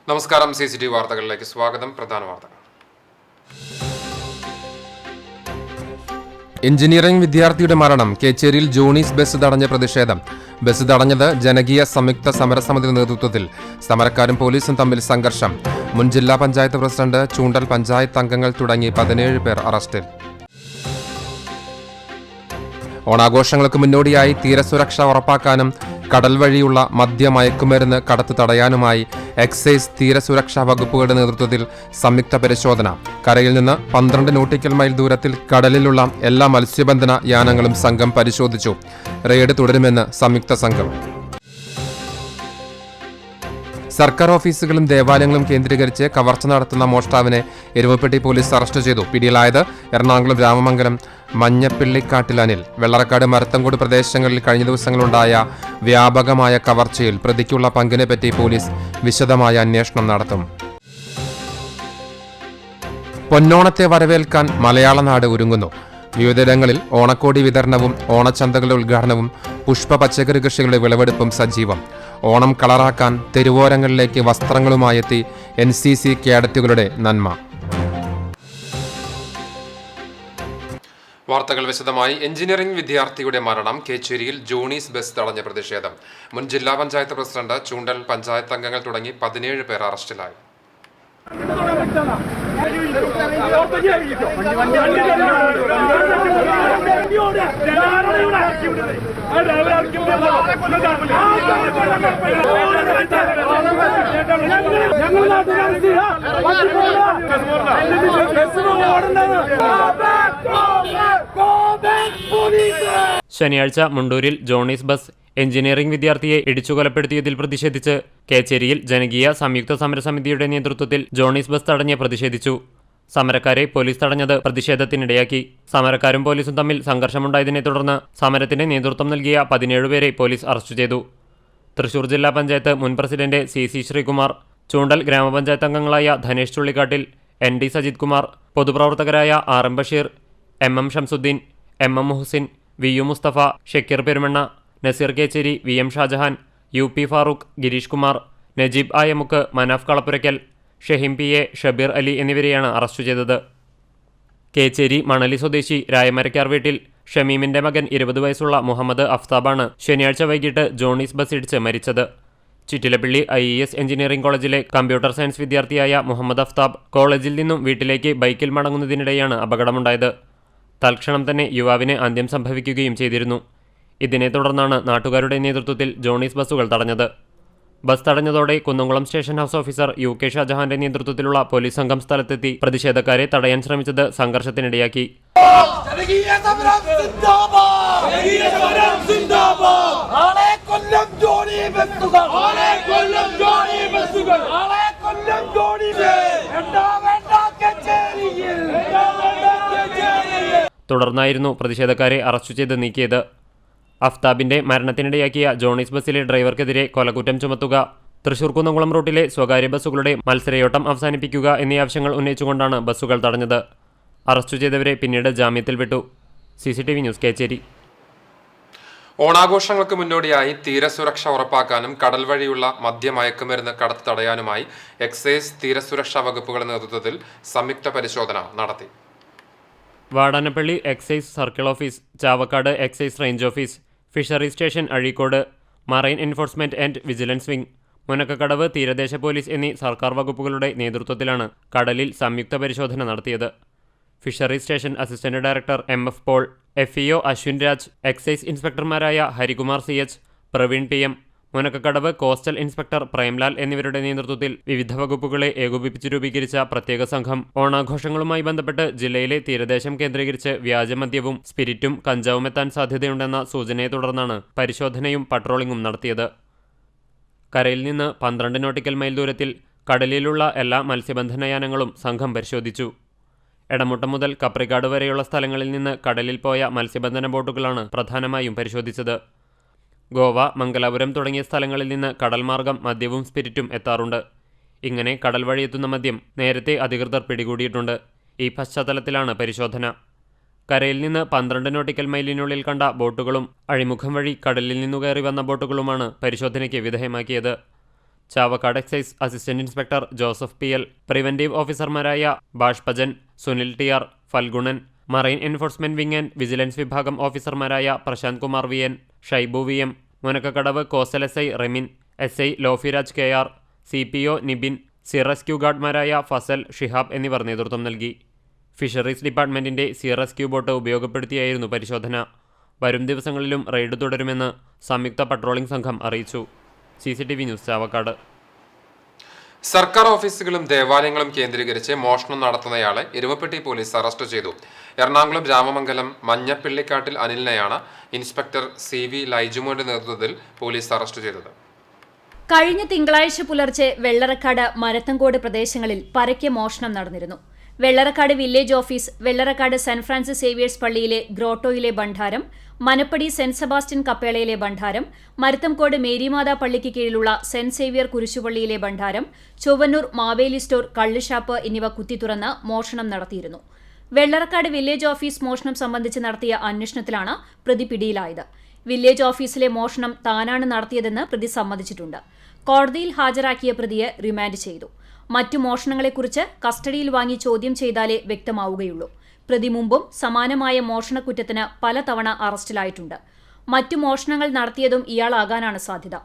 നമസ്കാരം. CCTV വാർത്തകളിലേക്ക് സ്വാഗതം. പ്രധാന വാർത്തകൾ. എഞ്ചിനീയറിംഗ് വിദ്യാർത്ഥിയുടെ മരണം. കേച്ചേരിയിൽ ജോണീസ് ബസ് തടഞ്ഞ പ്രതിഷേധം. ബസ് തടഞ്ഞത് ജനകീയ സംയുക്ത സമരസമിതിയുടെ നേതൃത്വത്തിൽ. സമരക്കാരും പോലീസും തമ്മിൽ സംഘർഷം. മുൻ ജില്ലാ പഞ്ചായത്ത് പ്രസിഡന്റ്, ചൂണ്ടൽ പഞ്ചായത്ത് അംഗങ്ങൾ തുടങ്ങി 17 പേർ അറസ്റ്റിൽ. ഓണാഘോഷങ്ങൾക്ക് മുന്നോടിയായി തീരസുരക്ഷ ഉറപ്പാക്കാനും കടൽ വഴിയുള്ള മദ്യമയക്കുമരുന്ന് കടത്ത് തടയാനുമായി എക്സൈസ് തീരസുരക്ഷാ വകുപ്പുകളുടെ നേതൃത്വത്തിൽ സംയുക്ത പരിശോധന. കരയിൽ നിന്ന് 12 നോട്ടിക്കൽ മൈൽ ദൂരത്തിൽ കടലിലുള്ള എല്ലാ മത്സ്യബന്ധന യാനങ്ങളും സംഘം പരിശോധിച്ചു. റെയ്ഡ് തുടരുമെന്ന് സംയുക്ത സംഘം. സർക്കാർ ഓഫീസുകളും ദേവാലയങ്ങളും കേന്ദ്രീകരിച്ച് കവർച്ച നടത്തുന്ന മോഷ്ടാവിനെ എരുവപ്പെട്ടി പോലീസ് അറസ്റ്റ് ചെയ്തു. പിടിയിലായത് എറണാകുളം രാമമംഗലം മഞ്ഞപ്പിള്ളിക്കാട്ടിൽ അനിൽ. വെള്ളറക്കാട് മരത്തങ്കോട് പ്രദേശങ്ങളിൽ കഴിഞ്ഞ ദിവസങ്ങളുണ്ടായ വ്യാപകമായ കവർച്ചയിൽ പ്രതിക്കുള്ള പങ്കിനെപ്പറ്റി പോലീസ് വിശദമായ അന്വേഷണം നടത്തും. പൊന്നോണത്തെ വരവേൽക്കാൻ മലയാള നാട് ഒരുങ്ങുന്നു. വിവിധയിടങ്ങളിൽ ഓണക്കോടി വിതരണവും ഓണച്ചന്തകളുടെ ഉദ്ഘാടനവും പുഷ്പ പച്ചക്കറി കൃഷികളുടെ വിളവെടുപ്പും സജീവം. ഓണം കളറാക്കാൻ തെരുവോരങ്ങളിലേക്ക് വസ്ത്രങ്ങളുമായെത്തി NCC കേഡറ്റുകളുടെ നന്മ. വാർത്തകൾ വിശദമായി. എഞ്ചിനീയറിംഗ് വിദ്യാർത്ഥിയുടെ മരണം. കേച്ചേരിയിൽ ജോണീസ് ബസ് തടഞ്ഞ പ്രതിഷേധം. മുൻ ജില്ലാ പഞ്ചായത്ത് പ്രസിഡന്റ്, ചൂണ്ടൽ പഞ്ചായത്ത് അംഗങ്ങൾ തുടങ്ങി 17 പേർ അറസ്റ്റിലായി. ശനിയാഴ്ച മുണ്ടൂരിൽ ജോണീസ് ബസ് എഞ്ചിനീയറിംഗ് വിദ്യാർത്ഥിയെ ഇടിച്ചു കൊലപ്പെടുത്തിയതിൽ പ്രതിഷേധിച്ച് കേച്ചേരിയിൽ ജനകീയ സംയുക്ത സമരസമിതിയുടെ നേതൃത്വത്തിൽ ജോണീസ് ബസ് തടഞ്ഞ് പ്രതിഷേധിച്ചു. സമരക്കാരെ പോലീസ് തടഞ്ഞത് പ്രതിഷേധത്തിനിടയാക്കി. സമരക്കാരും പോലീസും തമ്മിൽ സംഘർഷമുണ്ടായതിനെ തുടർന്ന് സമരത്തിന് നേതൃത്വം നൽകിയ 17 പേരെ പോലീസ് അറസ്റ്റ് ചെയ്തു. തൃശൂർ ജില്ലാ പഞ്ചായത്ത് മുൻ പ്രസിഡന്റ് CC ശ്രീകുമാർ, ചൂണ്ടൽ ഗ്രാമപഞ്ചായത്ത് അംഗങ്ങളായ Dhanesh ചുള്ളിക്കാട്ടിൽ, ND Sajith Kumar, പൊതുപ്രവർത്തകരായ RM Basheer, MM Shamsuddin, MM Muhsin, VU Mustafa, Shakir Perumanna, Naseer Kecheri, VM Shah Jahan, UP Farooq, Girish Kumar, Najeeb Ayamukku, Manaf Kalappurakkal, Shaheem PA, Shabeer Ali എന്നിവരെയാണ് അറസ്റ്റ് ചെയ്തത്. കേച്ചേരി മണലി സ്വദേശി രായമരക്കാർ വീട്ടിൽ ഷമീമിന്റെ മകൻ 20 വയസ്സുള്ള മുഹമ്മദ് അഫ്താബാണ് ശനിയാഴ്ച വൈകിട്ട് ജോണീസ് ബസ് ഇടിച്ച് മരിച്ചത്. ചിറ്റിലപ്പള്ളി IES എഞ്ചിനീയറിംഗ് കോളേജിലെ കമ്പ്യൂട്ടർ സയൻസ് വിദ്യാർത്ഥിയായ മുഹമ്മദ് അഫ്താബ് കോളേജിൽ നിന്നും വീട്ടിലേക്ക് ബൈക്കിൽ മടങ്ങുന്നതിനിടെയാണ് അപകടമുണ്ടായത്. തൽക്ഷണം തന്നെ യുവാവിന് അന്ത്യം സംഭവിക്കുകയും ചെയ്തിരുന്നു. ഇതിനെ തുടർന്നാണ് നാട്ടുകാരുടെ നേതൃത്വത്തിൽ ജോണീസ് ബസ്സുകൾ തടഞ്ഞത്. ബസ് തടഞ്ഞതോടെ Kunnamkulam station house officer UK ഷാജഹാന്റെ നേതൃത്വത്തിലുള്ള പോലീസ് സംഘം സ്ഥലത്തെത്തി പ്രതിഷേധക്കാരെ തടയാൻ ശ്രമിച്ചത് സംഘർഷത്തിനിടയാക്കി. തുടർന്നായിരുന്നു പ്രതിഷേധക്കാരെ അറസ്റ്റ് ചെയ്ത് നീക്കിയത്. അഫ്താബിന്റെ മരണത്തിനിടയാക്കിയ ജോണീസ് ബസ്സിലെ ഡ്രൈവർക്കെതിരെ കൊലക്കുറ്റം ചുമത്തുക, തൃശൂർ കുന്നംകുളം റൂട്ടിലെ സ്വകാര്യ ബസ്സുകളുടെ മത്സരയോട്ടം അവസാനിപ്പിക്കുക എന്നീ ആവശ്യങ്ങൾ ഉന്നയിച്ചുകൊണ്ടാണ് ബസ്സുകൾ തടഞ്ഞത്. അറസ്റ്റ് ചെയ്തവരെ പിന്നീട് ജാമ്യത്തിൽ വിട്ടു. CCTV news, Kecheri. ഓണാഘോഷങ്ങൾക്ക് മുന്നോടിയായി തീരസുരക്ഷ ഉറപ്പാക്കാനും കടൽ വഴിയുള്ള മദ്യമയക്കുമരുന്ന് കടത്ത് തടയാനുമായി എക്സൈസ് തീരസുരക്ഷാ വകുപ്പുകളുടെ നേതൃത്വത്തിൽ സംയുക്ത പരിശോധന നടത്തി. Vadanappally excise circle office, Chavakkad excise range office, fishery station Azhikode, marine enforcement and vigilance wing, Munakkakadavu തീരദേശ പോലീസ് എന്നീ സർക്കാർ വകുപ്പുകളുടെ നേതൃത്വത്തിലാണ് കടലിൽ സംയുക്ത പരിശോധന നടത്തിയത്. Fishery station assistant director MF Paul, FEO Ashwin Raj, excise ഇൻസ്പെക്ടർമാരായ Harikumar CH, Praveen PM, Munakkakadavu coastal inspector Premlal എന്നിവരുടെ നേതൃത്വത്തിൽ വിവിധ വകുപ്പുകളെ ഏകോപിപ്പിച്ച് രൂപീകരിച്ച പ്രത്യേക സംഘം ഓണാഘോഷങ്ങളുമായി ബന്ധപ്പെട്ട് ജില്ലയിലെ തീരദേശം കേന്ദ്രീകരിച്ച് വ്യാജമദ്യവും സ്പിരിറ്റും കഞ്ചാവും എത്താൻ സാധ്യതയുണ്ടെന്ന സൂചനയെ തുടർന്നാണ് പരിശോധനയും പട്രോളിംഗും നടത്തിയത്. കരയിൽ നിന്ന് 12 നോട്ടിക്കൽ മൈൽ ദൂരത്തിൽ കടലിലുള്ള എല്ലാ മത്സ്യബന്ധനയാനങ്ങളും സംഘം പരിശോധിച്ചു. എടമുട്ടം മുതൽ കപ്രിക്കാട് വരെയുള്ള സ്ഥലങ്ങളിൽ നിന്ന് കടലിൽ പോയ മത്സ്യബന്ധന ബോട്ടുകളാണ് പ്രധാനമായും പരിശോധിച്ചത്. ഗോവ, മംഗലാപുരം തുടങ്ങിയ സ്ഥലങ്ങളിൽ നിന്ന് കടൽ മാർഗം മദ്യവും സ്പിരിറ്റും എത്താറുണ്ട്. ഇങ്ങനെ കടൽ വഴിയെത്തുന്ന മദ്യം നേരത്തെ അധികൃതർ പിടികൂടിയിട്ടുണ്ട്. ഈ പശ്ചാത്തലത്തിലാണ് പരിശോധന. കരയിൽ നിന്ന് 12 നോട്ടിക്കൽ മൈലിനുള്ളിൽ കണ്ട ബോട്ടുകളും അഴിമുഖം വഴി കടലിൽ നിന്നു കയറി വന്ന ബോട്ടുകളുമാണ് പരിശോധനയ്ക്ക് വിധേയമാക്കിയത്. Chavakkad excise assistant inspector Joseph PL, preventive ഓഫീസർമാരായ Bashpajan, Sunil TR, Phalgunan, marine enforcement wing and vigilance വിഭാഗം ഓഫീസർമാരായ Prasanth Kumar VN, Shaibu VM, Munakkakadavu coastal SI Remin, SI Lofiraj KR, CPO Nibin, sea rescue ഗാർഡ്മാരായ ഫസൽ, ഷിഹാബ് എന്നിവർ നേതൃത്വം നൽകി. ഫിഷറീസ് ഡിപ്പാർട്ട്മെന്റിന്റെ സീ റെസ്ക്യൂ ബോട്ട് ഉപയോഗപ്പെടുത്തിയായിരുന്നു പരിശോധന. വരും ദിവസങ്ങളിലും റെയ്ഡ് തുടരുമെന്ന് സംയുക്ത പട്രോളിംഗ് സംഘം അറിയിച്ചു. CCTV news, Chavakkad. സർക്കാർ ഓഫീസുകളും ദേവാലയങ്ങളും കേന്ദ്രീകരിച്ച് മോഷണം നടത്തുന്നയാളെ എരുമപ്പെട്ടി പോലീസ് അറസ്റ്റ് ചെയ്തു. എറണാകുളം രാമമംഗലം മഞ്ഞപ്പിള്ളിക്കാട്ടിൽ അനിലിനെയാണ് ഇൻസ്പെക്ടർ CV ലൈജുമോന്റെ നേതൃത്വത്തിൽ പോലീസ് അറസ്റ്റ് ചെയ്തത്. കഴിഞ്ഞ തിങ്കളാഴ്ച പുലർച്ചെ വെള്ളറക്കാട്, മരത്തങ്കോട് പ്രദേശങ്ങളിൽ പരക്കെ മോഷണം നടന്നിരുന്നു. Vellarakkad village office, Vellarakkad saint Francis Xavier's പള്ളിയിലെ ഗ്രോട്ടോയിലെ ഭണ്ഡാരം, മനപ്പടി സെന്റ് സെബാസ്റ്റ്യൻ കപ്പേളയിലെ ഭണ്ഡാരം, മരത്തംകോട് മേരിമാതാ പള്ളിക്ക് കീഴിലുള്ള സെന്റ് സേവിയർ കുരിശുപള്ളിയിലെ ഭണ്ഡാരം, ചൊവ്വന്നൂർ മാവേലി സ്റ്റോർ, കള്ളുഷാപ്പ് എന്നിവ കുത്തിത്തുറന്ന് മോഷണം നടത്തിയിരുന്നു. വെള്ളറക്കാട് വില്ലേജ് ഓഫീസ് മോഷണം സംബന്ധിച്ച് നടത്തിയ അന്വേഷണത്തിലാണ് പ്രതി പിടിയിലായത്. വില്ലേജ് ഓഫീസിലെ മോഷണം താനാണ് നടത്തിയതെന്ന് പ്രതി സമ്മതിച്ചിട്ടുണ്ട്. കോടതിയിൽ ഹാജരാക്കിയ പ്രതിയെ റിമാൻഡ് ചെയ്തു. മറ്റു മോഷണങ്ങളെക്കുറിച്ച് കസ്റ്റഡിയിൽ വാങ്ങി ചോദ്യം ചെയ്താലേ വ്യക്തമാവുകയുള്ളൂ. പ്രതി മുമ്പും സമാനമായ മോഷണക്കുറ്റത്തിന് പലതവണ അറസ്റ്റിലായിട്ടുണ്ട്. മറ്റു മോഷണങ്ങൾ നടത്തിയതും ഇയാളാകാനാണ് സാധ്യത.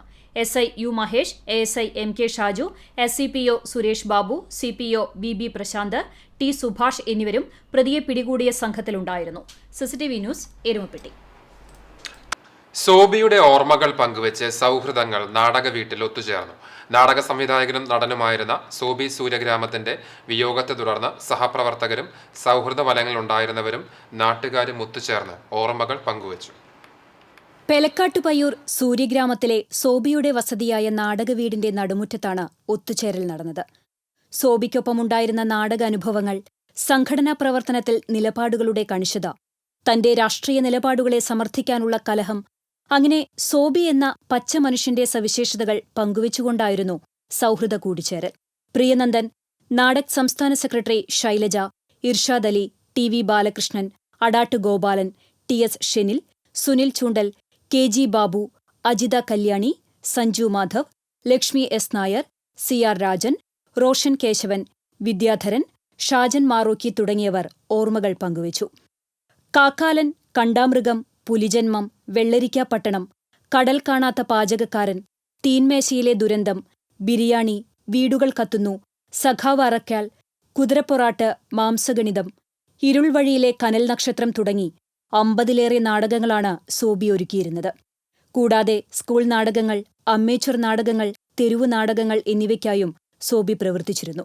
SI U Mahesh, ASI MK Shaju, SCPO Suresh Babu, CPO BB Prashant, T Subhash എന്നിവരും പ്രതിയെ പിടികൂടിയ സംഘത്തിലുണ്ടായിരുന്നു. CCTV news, Erumapetty. സോബിയുടെ ഓർമ്മകൾ പങ്കുവെച്ച് സൗഹൃദങ്ങൾ നാടക വീട്ടിൽ ഒത്തുചേർന്നു. നാടക സംവിധായകനും നടനുമായിരുന്ന സോബി സൂര്യഗ്രാമത്തിന്റെ വിയോഗത്തെ തുടർന്ന് സഹപ്രവർത്തകരും സൗഹൃദ വലയങ്ങളിലുണ്ടായിരുന്നവരും നാട്ടുകാരും ഒത്തുചേർന്ന് ഓർമ്മകൾ പങ്കുവച്ചു. പെലക്കാട്ടുപയ്യൂർ സൂര്യഗ്രാമത്തിലെ സോബിയുടെ വസതിയായ നാടകവീടിന്റെ നടുമുറ്റത്താണ് ഒത്തുചേരൽ നടന്നത്. സോബിക്കൊപ്പമുണ്ടായിരുന്ന നാടക അനുഭവങ്ങൾ, സംഘടനാ പ്രവർത്തനത്തിൽ നിലപാടുകളുടെ കണിശത, തന്റെ രാഷ്ട്രീയ നിലപാടുകളെ സമർത്ഥിക്കാനുള്ള കലഹം, അങ്ങനെ സോബി എന്ന പച്ച മനുഷ്യന്റെ സവിശേഷതകൾ പങ്കുവച്ചുകൊണ്ടായിരുന്നു സൗഹൃദ കൂടിച്ചേരൽ. പ്രിയനന്ദൻ, നാടക് സംസ്ഥാന secretary Shailaja, Irshad Ali, TV Balakrishnan, Adat Gopalan, TS Shenil, Sunil Choondal, KG Babu, Ajitha Kalyani, Sanju Madhav, Lakshmi S Nair, CR Rajan, Roshan Kesavan, Vidyadharan, Shajan Marokki തുടങ്ങിയവർ ഓർമ്മകൾ പങ്കുവച്ചു. കാക്കാലൻ, കണ്ടാമൃഗം, പുലിജന്മം, വെള്ളരിക്കാപ്പട്ടണം, കടൽ കാണാത്ത പാചകക്കാരൻ, തീൻമേശയിലെ ദുരന്തം, ബിരിയാണി, വീടുകൾ കത്തുന്നു, സഖാവ് അറക്കാൽ, കുതിരപ്പൊറാട്ട്, മാംസഗണിതം, ഇരുൾവഴിയിലെ കനൽ നക്ഷത്രം തുടങ്ങി 50-ലേറെ നാടകങ്ങളാണ് സോബി ഒരുക്കിയിരുന്നത്. കൂടാതെ സ്കൂൾ നാടകങ്ങൾ, അമ്മേച്ചർ നാടകങ്ങൾ, തെരുവു നാടകങ്ങൾ എന്നിവയ്ക്കായും സോബി പ്രവർത്തിച്ചിരുന്നു.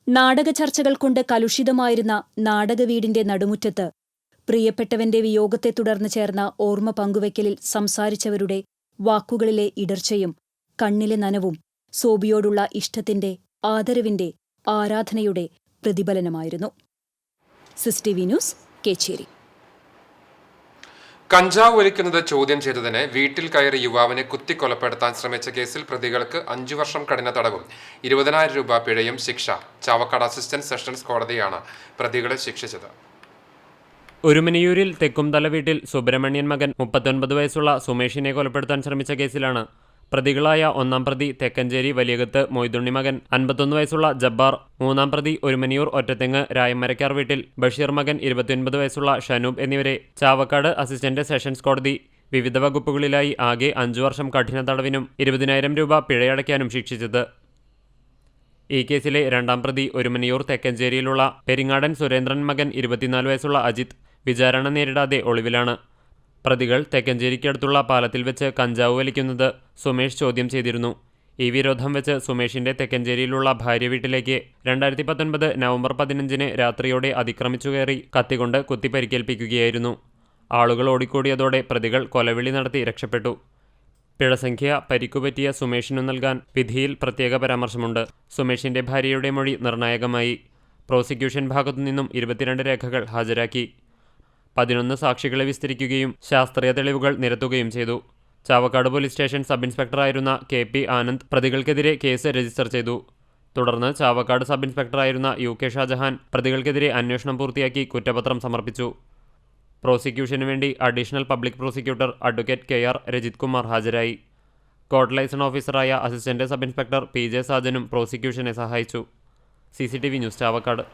നാടക ചർച്ചകൾ കൊണ്ട് കലുഷിതമായിരുന്ന നാടകവീടിന്റെ നടുമുറ്റത്ത് പ്രിയപ്പെട്ടവന്റെ വിയോഗത്തെ തുടർന്ന് ചേർന്ന ഓർമ്മ പങ്കുവയ്ക്കലിൽ സംസാരിച്ചവരുടെ വാക്കുകളിലെ ഇടർച്ചയും കണ്ണിലെ നനവും സോബിയോടുള്ള ഇഷ്ടത്തിന്റെ, ആദരവിന്റെ, ആരാധനയുടെ പ്രതിഫലനമായിരുന്നു. CCTV news, Kecheri. കഞ്ചാവ് ഒലിക്കുന്നത് ചോദ്യം ചെയ്തതിന് വീട്ടിൽ കയറി യുവാവിനെ കുത്തിക്കൊലപ്പെടുത്താൻ ശ്രമിച്ച കേസിൽ പ്രതികൾക്ക് 5 വർഷം കഠിന തടവും 20,000 രൂപ പിഴയും ശിക്ഷ. ചാവക്കാട് അസിസ്റ്റന്റ് സെഷൻസ് കോടതിയാണ് പ്രതികളെ ശിക്ഷിച്ചത്. ഒരുമനിയൂരിൽ തെക്കുംതല വീട്ടിൽ സുബ്രഹ്മണ്യൻ മകൻ 39 വയസ്സുള്ള സുമേഷിനെ കൊലപ്പെടുത്താൻ ശ്രമിച്ച കേസിലാണ് പ്രതികളായ 1-ാം പ്രതി തെക്കഞ്ചേരി വലിയകത്ത് മൊയ്തുണ്ണി മകൻ 51 വയസ്സുള്ള ജബ്ബാർ, 3-ാം പ്രതി ഒരുമനിയൂർ ഒറ്റത്തെങ്ങ് രായമരക്കാർ വീട്ടിൽ ബഷീർ മകൻ 29 വയസ്സുള്ള ഷനൂബ് എന്നിവരെ ചാവക്കാട് അസിസ്റ്റന്റ് സെഷൻസ് കോടതി വിവിധ വകുപ്പുകളിലായി ആകെ 5 വർഷം കഠിന തടവിനും 20,000 രൂപ പിഴയടയ്ക്കാനും ശിക്ഷിച്ചത്. ഈ കേസിലെ 2-ാം പ്രതി ഒരുമനിയൂർ തെക്കഞ്ചേരിയിലുള്ള പെരിങ്ങാടൻ സുരേന്ദ്രൻ മകൻ 24 വയസ്സുള്ള അജിത് വിചാരണ നേരിടാതെ ഒളിവിലാണ്. പ്രതികൾ തെക്കഞ്ചേരിക്കടുത്തുള്ള പാലത്തിൽ വെച്ച് കഞ്ചാവ് വലിക്കുന്നത് സുമേഷ് ചോദ്യം ചെയ്തിരുന്നു. ഈ വിരോധം വെച്ച് സുമേഷിന്റെ തെക്കഞ്ചേരിയിലുള്ള ഭാര്യ വീട്ടിലേക്ക് 2019 നവംബർ 15 രാത്രിയോടെ അതിക്രമിച്ചു കയറി കത്തികൊണ്ട് കുത്തി പരിക്കേൽപ്പിക്കുകയായിരുന്നു. ആളുകൾ ഓടിക്കൂടിയതോടെ പ്രതികൾ കൊലവിളി നടത്തി രക്ഷപ്പെട്ടു. പിഴസംഖ്യ പരിക്കുപറ്റിയ സുമേഷിനു നൽകാൻ വിധിയിൽ പ്രത്യേക പരാമർശമുണ്ട്. സുമേഷിന്റെ ഭാര്യയുടെ മൊഴി നിർണായകമായി. പ്രോസിക്യൂഷൻ ഭാഗത്തുനിന്നും 22 രേഖകൾ ഹാജരാക്കി. 11 സാക്ഷികളെ വിസ്തരിക്കുകയും ശാസ്ത്രീയ തെളിവുകൾ നിരത്തുകയും ചെയ്തു. ചാവക്കാട് പോലീസ് സ്റ്റേഷൻ സബ് ഇൻസ്പെക്ടറായിരുന്ന KP ആനന്ദ് പ്രതികൾക്കെതിരെ കേസ് രജിസ്റ്റർ ചെയ്തു. തുടർന്ന് ചാവക്കാട് സബ് ഇൻസ്പെക്ടറായിരുന്ന UK ഷാജഹാൻ പ്രതികൾക്കെതിരെ അന്വേഷണം പൂർത്തിയാക്കി കുറ്റപത്രം സമർപ്പിച്ചു. പ്രോസിക്യൂഷനു വേണ്ടി additional public prosecutor advocate KR Rajith Kumar ഹാജരായി. കോർട്ട് ലൈസൺ ഓഫീസറായ അസിസ്റ്റന്റ് സബ് ഇൻസ്പെക്ടർ PJ സാജനും പ്രോസിക്യൂഷനെ സഹായിച്ചു. CCTV news Chavakkad.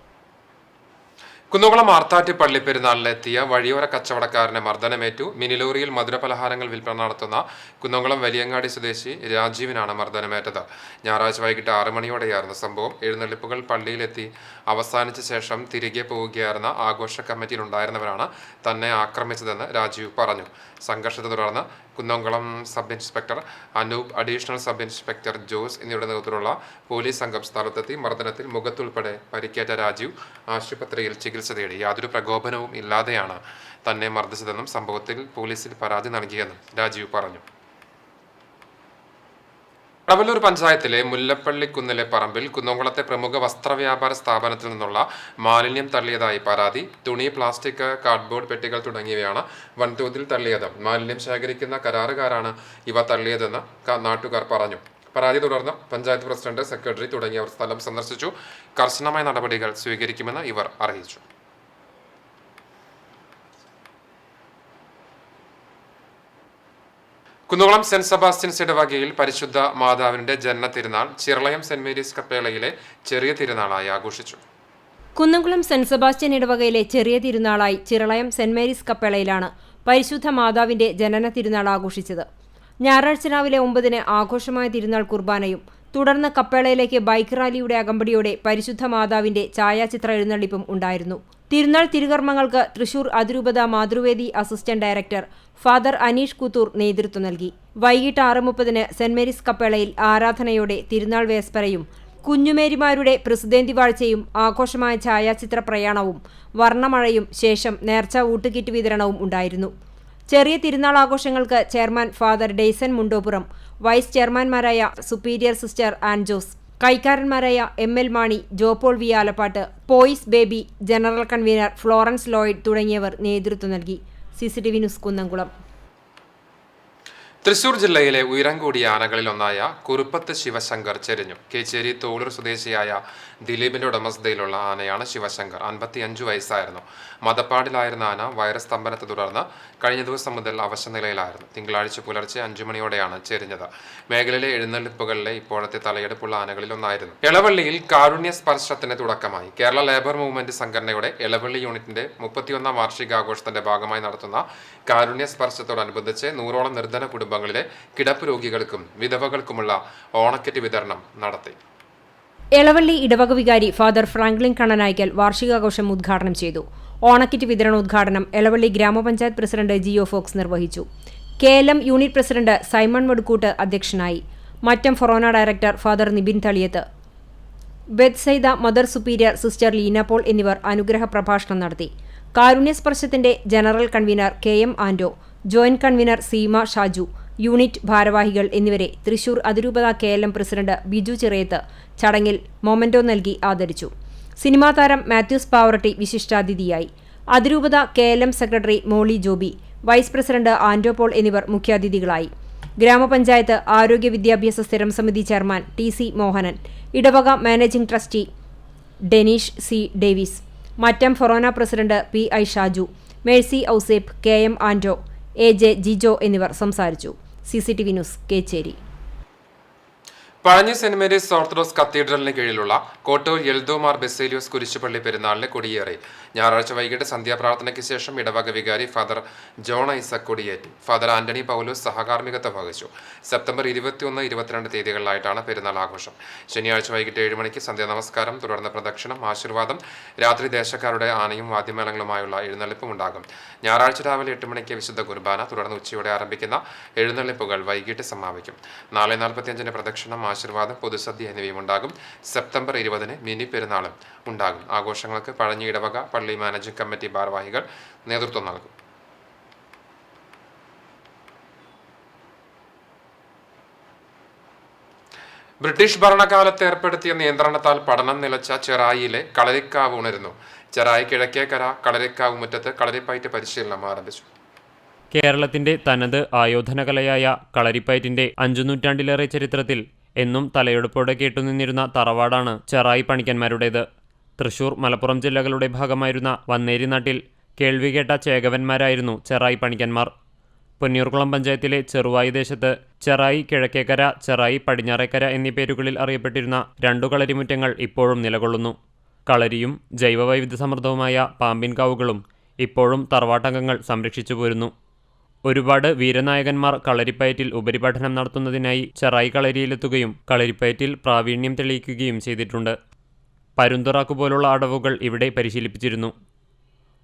കുന്നംകുളം മാർത്താറ്റ് പള്ളിപ്പെരുന്നാളിലെത്തിയ വഴിയോര കച്ചവടക്കാരനെ മർദ്ദനമേറ്റു. മിനിലോറിയിൽ മധുരപലഹാരങ്ങൾ വിൽപ്പന നടത്തുന്ന കുന്നംകുളം വലിയങ്ങാടി സ്വദേശി രാജീവിനാണ് മർദ്ദനമേറ്റത്. ഞായറാഴ്ച വൈകിട്ട് 6 മണിയോടെയായിരുന്നു സംഭവം. എഴുന്നള്ളിപ്പുകൾ പള്ളിയിലെത്തി അവസാനിച്ച ശേഷം തിരികെ പോവുകയായിരുന്ന ആഘോഷ കമ്മിറ്റിയിലുണ്ടായിരുന്നവരാണ് തന്നെ ആക്രമിച്ചതെന്ന് രാജീവ് പറഞ്ഞു. സംഘർഷത്തെ തുടർന്ന് Kunnamkulam sub inspector Anoop, additional sub inspector Jose എന്നിവരുടെ നേതൃത്വത്തിലുള്ള പോലീസ് സംഘം സ്ഥലത്തെത്തി. മർദ്ദനത്തിൽ മുഖത്തുൾപ്പെടെ പരിക്കേറ്റ രാജീവ് ആശുപത്രിയിൽ ചികിത്സ തേടി. യാതൊരു പ്രകോപനവും ഇല്ലാതെയാണ് തന്നെ മർദ്ദിച്ചതെന്നും സംഭവത്തിൽ പോലീസിൽ പരാതി നൽകിയെന്നും രാജീവ് പറഞ്ഞു. കടവല്ലൂർ പഞ്ചായത്തിലെ മുല്ലപ്പള്ളിക്കുന്നിലെ പറമ്പിൽ കുന്നംകുളത്തെ പ്രമുഖ വസ്ത്രവ്യാപാര സ്ഥാപനത്തിൽ നിന്നുള്ള മാലിന്യം തള്ളിയതായി പരാതി. തുണി, പ്ലാസ്റ്റിക്, കാർഡ്ബോർഡ് പെട്ടികൾ തുടങ്ങിയവയാണ് വൻതോതിൽ തള്ളിയത്. മാലിന്യം ശേഖരിക്കുന്ന കരാറുകാരാണ് ഇവ തള്ളിയതെന്ന് നാട്ടുകാർ പറഞ്ഞു. പരാതി തുടർന്ന് പഞ്ചായത്ത് പ്രസിഡന്റ്, സെക്രട്ടറി തുടങ്ങിയവർ സ്ഥലം സന്ദർശിച്ചു. കർശനമായ നടപടികൾ സ്വീകരിക്കുമെന്ന് ഇവർ അറിയിച്ചു. കുന്നംകുളം സെന്റ് സെബാസ്റ്റ്യൻസ് ഇടവകയിൽ പരിശുദ്ധ മാതാവിന്റെ ജനന തിരുനാൾ ചിറളയം സെന്റ് മേരീസ് കപ്പേളയിലെ ചെറിയ തിരുനാളായി ആഘോഷിച്ചു. കുന്നംകുളം സെന്റ് സെബാസ്റ്റ്യൻ ഇടവകയിലെ ചെറിയ തിരുനാളായി ചിറളയം സെന്റ് മേരീസ് കപ്പേളയിലാണ് പരിശുദ്ധ മാതാവിന്റെ ജനന തിരുനാൾ ആഘോഷിച്ചത്. ഞായറാഴ്ച രാവിലെ 9-ന് ആഘോഷമായ തിരുനാൾ കുർബാനയും തുടർന്ന് കപ്പേളയിലേക്ക് ബൈക്ക് റാലിയുടെ അകമ്പടിയോടെ പരിശുദ്ധ മാതാവിന്റെ ഛായാചിത്ര എഴുന്നള്ളിപ്പും ഉണ്ടായിരുന്നു. തിരുനാൾ തിരുകർമ്മങ്ങൾക്ക് തൃശൂർ അതിരൂപത Mathruvedi assistant director father Aneesh Kuthur നേതൃത്വം നൽകി. വൈകിട്ട് 6:30-ന് സെന്റ് മേരീസ് കപ്പേളയിൽ ആരാധനയോടെ തിരുനാൾ വേസ്പരയും കുഞ്ഞുമേരിമാരുടെ പ്രസിദ്ധേന്തി വാഴ്ചയും ആഘോഷമായ ഛായാചിത്ര പ്രയാണവും വർണ്ണമഴയും ശേഷം നേർച്ച ഊട്ടുകിറ്റ് വിതരണവും ഉണ്ടായിരുന്നു. ചെറിയ തിരുനാൾ ആഘോഷങ്ങൾക്ക് chairman father Dayson Mundopuram, vice ചെയർമാൻമാരായ സുപ്പീരിയർ സിസ്റ്റർ ആൻജോസ്, കൈക്കാരന്മാരായ ML Mani, Jopaul V Alappatt, Pois Baby, general convener Florence Lloyd തുടങ്ങിയവർ നേതൃത്വം നൽകി. CCTV news Kunnamkulam. തൃശൂർ ജില്ലയിലെ ഉയരം കൂടിയ ആനകളിലൊന്നായ കുറുപ്പത്ത് ശിവശങ്കർ ചെരിഞ്ഞു. കേച്ചേരി തോളൂർ സ്വദേശിയായ ദിലീപിന്റെ ഉടമസ്ഥതയിലുള്ള ആനയാണ് ശിവശങ്കർ. 55 വയസ്സായിരുന്നു. മദപ്പാടിലായിരുന്ന ആന വൈറസ് സ്തംഭനത്തെ തുടർന്ന് കഴിഞ്ഞ ദിവസം മുതൽ അവശനിലയിലായിരുന്നു. തിങ്കളാഴ്ച പുലർച്ചെ 5 മണിയോടെയാണ് ചെരിഞ്ഞത്. മേഖലയിലെ എഴുന്നള്ളിപ്പുകളിലെ ഇപ്പോഴത്തെ തലയെടുപ്പുള്ള ആനകളിലൊന്നായിരുന്നു. എളവള്ളിയിൽ കാരുണ്യ സ്പർശത്തിന് തുടക്കമായി. കേരള ലേബർ മൂവ്മെന്റ് സംഘടനയുടെ എളവള്ളി യൂണിറ്റിന്റെ 31ാം വാർഷികാഘോഷത്തിന്റെ ഭാഗമായി നടത്തുന്ന കാരുണ്യ സ്പർശത്തോടനുബന്ധിച്ച് 100ഓളം നിർധന കുടുംബങ്ങളിലെ കിടപ്പ് രോഗികൾക്കും വിധവകൾക്കുമുള്ള ഓണക്കിറ്റ് വിതരണം നടത്തി. എളവള്ളി ഇടവക വികാരി ഫാദർ ഫ്രാങ്ക്ലിൻ കണ്ണനായ്ക്കൽ വാർഷികാഘോഷം ഉദ്ഘാടനം ചെയ്തു. ഓണക്കിറ്റ് വിതരണോദ്ഘാടനം എളവള്ളി ഗ്രാമപഞ്ചായത്ത് പ്രസിഡന്റ് ജിയോ ഫോക്സ് നിർവഹിച്ചു. KLM unit president Simon Madukkoot അധ്യക്ഷനായി. മറ്റം ഫൊറോന director father Nibin Thaliyath, Bethsaida mother superior sister Leena Paul എന്നിവർ അനുഗ്രഹ പ്രഭാഷണം നടത്തി. കാരുണ്യസ്പർശത്തിന്റെ general convener KM Ando, joint convener Seema Shaju, unit ഭാരവാഹികൾ എന്നിവരെ തൃശൂർ അതിരൂപത KLM പ്രസിഡന്റ് ബിജു ചിറയത്ത് ചടങ്ങിൽ മൊമെന്റോ നൽകി ആദരിച്ചു. സിനിമാ താരം മാത്യൂസ് പാവറട്ടി വിശിഷ്ടാതിഥിയായി. അതിരൂപത KLM സെക്രട്ടറി മോളി ജോബി, വൈസ് പ്രസിഡന്റ് ആൻഡോ പോൾ എന്നിവർ മുഖ്യാതിഥികളായി. ഗ്രാമപഞ്ചായത്ത് ആരോഗ്യ വിദ്യാഭ്യാസ സ്ഥിരം സമിതി ചെയർമാൻ TC മോഹനൻ, ഇടവക managing trustee Denish C Davis, Mattam ഫൊറോന president PI Shaju, Mercy Ouseph, KM Ando, AJ Jijo എന്നിവർ സംസാരിച്ചു. CCTV news Kechery. Pazhanji Saint Mary's orthodox കത്തീഡ്രലിന് കീഴിലുള്ള കോട്ടൂർ എൽദോമാർ ബെസേലിയോസ് കുരിശുപള്ളി പെരുന്നാളിന് കൊടിയേറി. ഞായറാഴ്ച വൈകിട്ട് സന്ധ്യാപ്രാർത്ഥനയ്ക്ക് ശേഷം ഇടവക വികാരി ഫാദർ ജോൺ ഐസക് കൊടിയേറ്റി. ഫാദർ ആന്റണി പൗലോസ് സഹകാർമ്മികത്വം വഹിച്ചു. സെപ്റ്റംബർ 21, 22 തീയതികളിലായിട്ടാണ് പെരുന്നാൾ ആഘോഷം. ശനിയാഴ്ച വൈകിട്ട് 7 മണിക്ക് സന്ധ്യാനമസ്കാരം, തുടർന്ന് പ്രദക്ഷിണം, ആശീർവാദം, രാത്രി ദേശക്കാരുടെ ആനയും വാദ്യമേളങ്ങളുമായുള്ള എഴുന്നള്ളിപ്പും ഉണ്ടാകും. ഞായറാഴ്ച രാവിലെ 8 മണിക്ക് വിശുദ്ധ കുർബാന, തുടർന്ന് ഉച്ചയോടെ ആരംഭിക്കുന്ന എഴുന്നള്ളിപ്പുകൾ വൈകിട്ട് സമാപിക്കും. 4:45 പ്രദക്ഷിണം, ആശീർവാദം, പൊതുസദ്യ എന്നിവയും ഉണ്ടാകും. സെപ്റ്റംബർ 20 മിനി പെരുന്നാളും ഉണ്ടാകും. ആഘോഷങ്ങൾക്ക് പഴഞ്ഞി ഇടവക പള്ളി മാനേജിംഗ് കമ്മിറ്റി ഭാരവാഹികൾ നേതൃത്വം നൽകും. ബ്രിട്ടീഷ് ഭരണകാലത്ത് ഏർപ്പെടുത്തിയ നിയന്ത്രണത്താൽ പഠനം നിലച്ച ചെറായിയിലെ കളരിക്കാവ് ഉണരുന്നു. ചെറായി കിഴക്കേക്കര കളരിക്കാവ് മുറ്റത്ത് കളരിപ്പയറ്റ് പരിശീലനം ആരംഭിച്ചു. കേരളത്തിന്റെ തനത് ആയോധനകലയായ കളരിപ്പയറ്റിന്റെ 5 നൂറ്റാണ്ടിലേറെ ചരിത്രത്തിൽ എന്നും തലയെടുപ്പോടെ കേട്ടുനിന്നിരുന്ന തറവാടാണ് ചെറായി പണിക്കന്മാരുടേത്. തൃശൂർ, മലപ്പുറം ജില്ലകളുടെ ഭാഗമായിരുന്ന വന്നേരി നാട്ടിൽ കേൾവി കേട്ട ചേകവന്മാരായിരുന്നു ചെറായി പണിക്കന്മാർ. പൊന്നിയൂർക്കുളം പഞ്ചായത്തിലെ ചെറുവായി ദേശത്ത് ചെറായി കിഴക്കേക്കര, ചെറായി പടിഞ്ഞാറേക്കര എന്നീ പേരുകളിൽ അറിയപ്പെട്ടിരുന്ന 2 കളരിമുറ്റങ്ങൾ ഇപ്പോഴും നിലകൊള്ളുന്നു. കളരിയും ജൈവവൈവിധ്യസമൃദ്ധവുമായ പാമ്പിൻകാവുകളും ഇപ്പോഴും തറവാട്ടംഗങ്ങൾ സംരക്ഷിച്ചു പോരുന്നു. ഒരുപാട് വീരനായകന്മാർ കളരിപ്പയറ്റിൽ ഉപരിപഠനം നടത്തുന്നതിനായി ചെറായി കളരിയിലെത്തുകയും കളരിപ്പയറ്റിൽ പ്രാവീണ്യം തെളിയിക്കുകയും ചെയ്തിട്ടുണ്ട്. പരുന്തുറാക്കു പോലുള്ള അടവുകൾ ഇവിടെ പരിശീലിപ്പിച്ചിരുന്നു.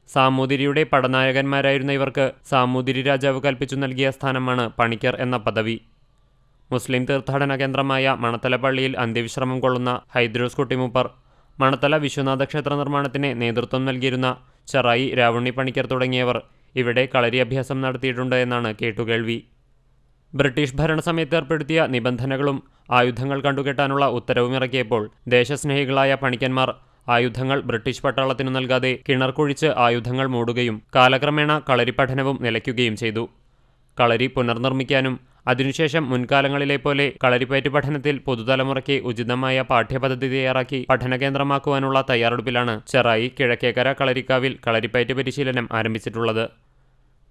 സാമൂതിരിയുടെ പടനായകന്മാരായിരുന്ന ഇവർക്ക് സാമൂതിരി രാജാവ് കൽപ്പിച്ചു നൽകിയ സ്ഥാനമാണ് പണിക്കർ എന്ന പദവി. മുസ്ലിം തീർത്ഥാടന കേന്ദ്രമായ മണത്തല പള്ളിയിൽ അന്ത്യവിശ്രമം കൊള്ളുന്ന ഹൈദ്രോസ് കുട്ടിമൂപ്പർ, മണത്തല വിശ്വനാഥ ക്ഷേത്ര നിർമ്മാണത്തിന് നേതൃത്വം നൽകിയിരുന്ന ചെറായി രാവുണ്ണി പണിക്കർ തുടങ്ങിയവർ ഇവിടെ കളരി അഭ്യാസം നടത്തിയിട്ടുണ്ട് എന്നാണ് കേട്ടുകേൾവി. ബ്രിട്ടീഷ് ഭരണസമയത്ത് ഏർപ്പെടുത്തിയ നിബന്ധനകളും ആയുധങ്ങൾ കണ്ടുകെട്ടാനുള്ള ഉത്തരവും ഇറക്കിയപ്പോൾ ദേശസ്നേഹികളായ പണിക്കന്മാർ ആയുധങ്ങൾ ബ്രിട്ടീഷ് പട്ടാളത്തിനു നൽകാതെ കിണർ കുഴിച്ച് ആയുധങ്ങൾ മൂടുകയും കാലക്രമേണ കളരി പഠനവും നിലയ്ക്കുകയും ചെയ്തു. കളരി പുനർനിർമ്മിക്കാനും അതിനുശേഷം മുൻകാലങ്ങളിലെ പോലെ കളരിപ്പയറ്റ് പഠനത്തിൽ പുതുതലമുറയ്ക്ക് ഉചിതമായ പാഠ്യപദ്ധതി തയ്യാറാക്കി പഠനകേന്ദ്രമാക്കുവാനുള്ള തയ്യാറെടുപ്പിലാണ് ചെറായി കിഴക്കേക്കര കളരിക്കാവിൽ കളരിപ്പയറ്റ് പരിശീലനം ആരംഭിച്ചിട്ടുള്ളത്.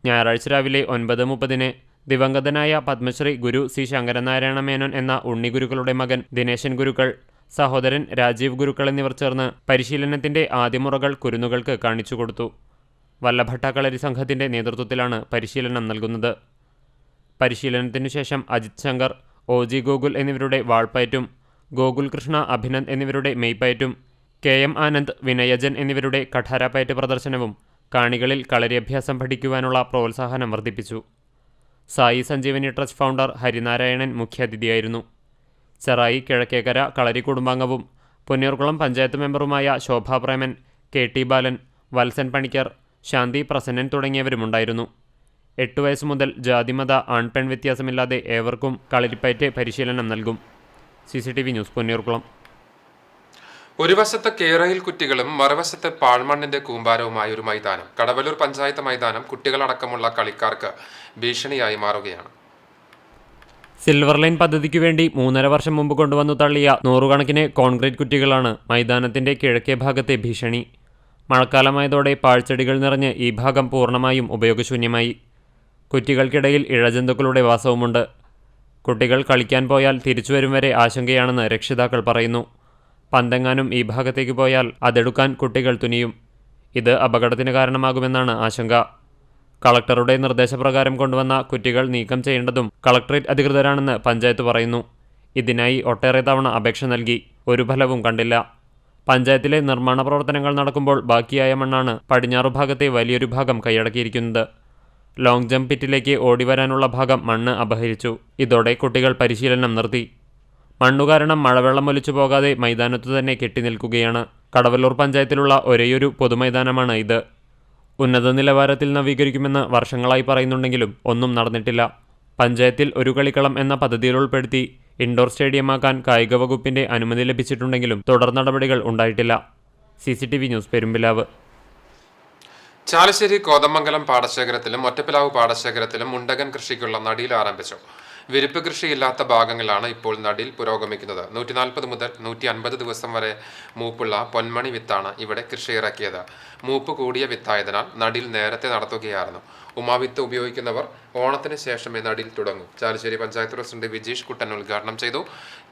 ഞായറാഴ്ച രാവിലെ 9:30 ദിവംഗതനായ പത്മശ്രീ ഗുരു സി ശങ്കരനാരായണ മേനോൻ എന്ന ഉണ്ണിഗുരുക്കളുടെ മകൻ ദിനേശൻ ഗുരുക്കൾ, സഹോദരൻ രാജീവ് ഗുരുക്കൾ എന്നിവർ ചേർന്ന് പരിശീലനത്തിന്റെ ആദ്യമുറകൾ കുരുന്നുകൾക്ക് കാണിച്ചുകൊടുത്തു. വല്ലഭട്ട കളരി സംഘത്തിന്റെ നേതൃത്വത്തിലാണ് പരിശീലനം നൽകുന്നത്. പരിശീലനത്തിനു ശേഷം അജിത് ശങ്കർ, OG ഗോകുൽ എന്നിവരുടെ വാൾപ്പയറ്റും, ഗോകുൽ കൃഷ്ണ, അഭിനന്ദ് എന്നിവരുടെ മെയ്പ്പയറ്റും, KM ആനന്ദ്, വിനയജൻ എന്നിവരുടെ കഠാരപ്പയറ്റ് പ്രദർശനവും കാണികളിൽ കളരിയഭ്യാസം പഠിക്കുവാനുള്ള പ്രോത്സാഹനം വർദ്ധിപ്പിച്ചു. സായി സഞ്ജീവനി ട്രസ്റ്റ് ഫൗണ്ടർ ഹരിനാരായണൻ മുഖ്യാതിഥിയായിരുന്നു. ചെറായി കിഴക്കേക്കര കളരി കുടുംബാംഗവും പൊന്നിയൂർക്കുളം പഞ്ചായത്ത് മെമ്പറുമായ ശോഭാ പ്രേമൻ, KT ബാലൻ, വത്സൻ പണിക്കർ, ശാന്തി പ്രസന്നൻ തുടങ്ങിയവരുമുണ്ടായിരുന്നു. 8 വയസ്സ് മുതൽ ജാതിമത ആൺപെൺ വ്യത്യാസമില്ലാതെ ഏവർക്കും കളരിപ്പയറ്റ് പരിശീലനം നൽകും. CCTV news, Ponniyoorkulam. ഒരു വശത്ത് കേരയിൽ കുറ്റികളും മറുവശത്ത് പാഴ്മണ്ണിന്റെ കൂമ്പാരവുമായ ഒരു മൈതാനം. കടവല്ലൂർ പഞ്ചായത്ത് മൈതാനം കുട്ടികളടക്കമുള്ള കളിക്കാർക്ക് ഭീഷണിയായി മാറുകയാണ്. സിൽവർ ലൈൻ പദ്ധതിക്കു വേണ്ടി 3.5 വർഷം മുമ്പ് കൊണ്ടുവന്നു തള്ളിയ 100 കണക്കിന് കോൺക്രീറ്റ് കുറ്റികളാണ് മൈതാനത്തിന്റെ കിഴക്കേ ഭാഗത്തെ ഭീഷണി. മഴക്കാലമായതോടെ പാഴ്ചെടികൾ നിറഞ്ഞ് ഈ ഭാഗം പൂർണ്ണമായും ഉപയോഗശൂന്യമായി. കുറ്റികൾക്കിടയിൽ ഇഴജന്തുക്കളുടെ വാസവുമുണ്ട്. കുട്ടികൾ കളിക്കാൻ പോയാൽ തിരിച്ചുവരും വരെ ആശങ്കയാണെന്ന് രക്ഷിതാക്കൾ പറയുന്നു. പന്തെങ്ങാനും ഈ ഭാഗത്തേക്ക് പോയാൽ അതെടുക്കാൻ കുട്ടികൾ തുനിയും. ഇത് അപകടത്തിന് കാരണമാകുമെന്നാണ് ആശങ്ക. കളക്ടറുടെ നിർദ്ദേശപ്രകാരം കൊണ്ടുവന്ന കുറ്റികൾ നീക്കം ചെയ്യേണ്ടതും കളക്ടറേറ്റ് അധികൃതരാണെന്ന് പഞ്ചായത്ത് പറയുന്നു. ഇതിനായി ഒട്ടേറെ തവണ അപേക്ഷ നൽകി. ഒരു ഫലവും കണ്ടില്ല. പഞ്ചായത്തിലെ നിർമ്മാണ പ്രവർത്തനങ്ങൾ നടക്കുമ്പോൾ ബാക്കിയായ മണ്ണാണ് പടിഞ്ഞാറു ഭാഗത്തെ വലിയൊരു ഭാഗം കൈയടക്കിയിരിക്കുന്നത്. ലോങ് ജംപ് പിറ്റിലേക്ക് ഓടിവരാനുള്ള ഭാഗം മണ്ണ് അപഹരിച്ചു. ഇതോടെ കുട്ടികൾ പരിശീലനം നിർത്തി. മണ്ണുകാരണം മഴവെള്ളം ഒലിച്ചു പോകാതെ മൈതാനത്തു തന്നെ കെട്ടിനിൽക്കുകയാണ്. കടവല്ലൂർ പഞ്ചായത്തിലുള്ള ഒരേയൊരു പൊതുമൈതാനമാണ് ഇത്. ഉന്നത നിലവാരത്തിൽ നവീകരിക്കുമെന്ന് വർഷങ്ങളായി പറയുന്നുണ്ടെങ്കിലും ഒന്നും നടന്നിട്ടില്ല. പഞ്ചായത്തിൽ ഒരു കളിക്കളം എന്ന പദ്ധതിയിൽ ഉൾപ്പെടുത്തി ഇൻഡോർ സ്റ്റേഡിയമാക്കാൻ കായിക വകുപ്പിന്റെ അനുമതി ലഭിച്ചിട്ടുണ്ടെങ്കിലും തുടർ നടപടികൾ ഉണ്ടായിട്ടില്ല. CCTV news, Perumpilavu. ചാലശ്ശേരി കോതമംഗലം പാടശേഖരത്തിലും ഒറ്റപ്പിലാവ് പാടശേഖരത്തിലും മുണ്ടകൻ കൃഷിക്കുള്ള നടീൽ ആരംഭിച്ചു. വിരിപ്പ് കൃഷിയില്ലാത്ത ഭാഗങ്ങളിലാണ് ഇപ്പോൾ നടീൽ പുരോഗമിക്കുന്നത്. 140 മുതൽ 150 ദിവസം വരെ മൂപ്പുള്ള പൊന്മണി വിത്താണ് ഇവിടെ കൃഷി ഇറക്കിയത്. മൂപ്പ് കൂടിയ വിത്തായതിനാൽ നടീൽ നേരത്തെ നടത്തുകയായിരുന്നു. ഉമാവിത്ത് ഉപയോഗിക്കുന്നവർ ഓണത്തിന് ശേഷമേ നടീൽ തുടങ്ങും. ചാലശ്ശേരി പഞ്ചായത്ത് പ്രസിഡന്റ് വിജീഷ് കുട്ടൻ ഉദ്ഘാടനം ചെയ്തു.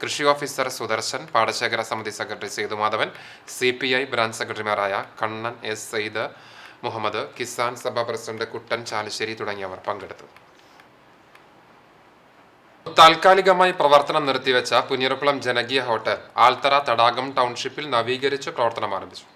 കൃഷി ഓഫീസർ സുദർശൻ, പാടശേഖര സമിതി സെക്രട്ടറി സേതുമാധവൻ, CPI ബ്രാഞ്ച് സെക്രട്ടറിമാരായ കണ്ണൻ S. സയ്യിദ് മുഹമ്മദ്, കിസാൻ സഭ പ്രസിഡന്റ് കുട്ടൻ ചാലശ്ശേരി തുടങ്ങിയവർ പങ്കെടുത്തു. താൽക്കാലികമായി പ്രവർത്തനം നിർത്തിവെച്ച പുന്നിയൂർക്കുളം ജനകീയ ഹോട്ടൽ ആൽത്തറ തടാകം ടൗൺഷിപ്പിൽ നവീകരിച്ച് പ്രവർത്തനം ആരംഭിച്ചു.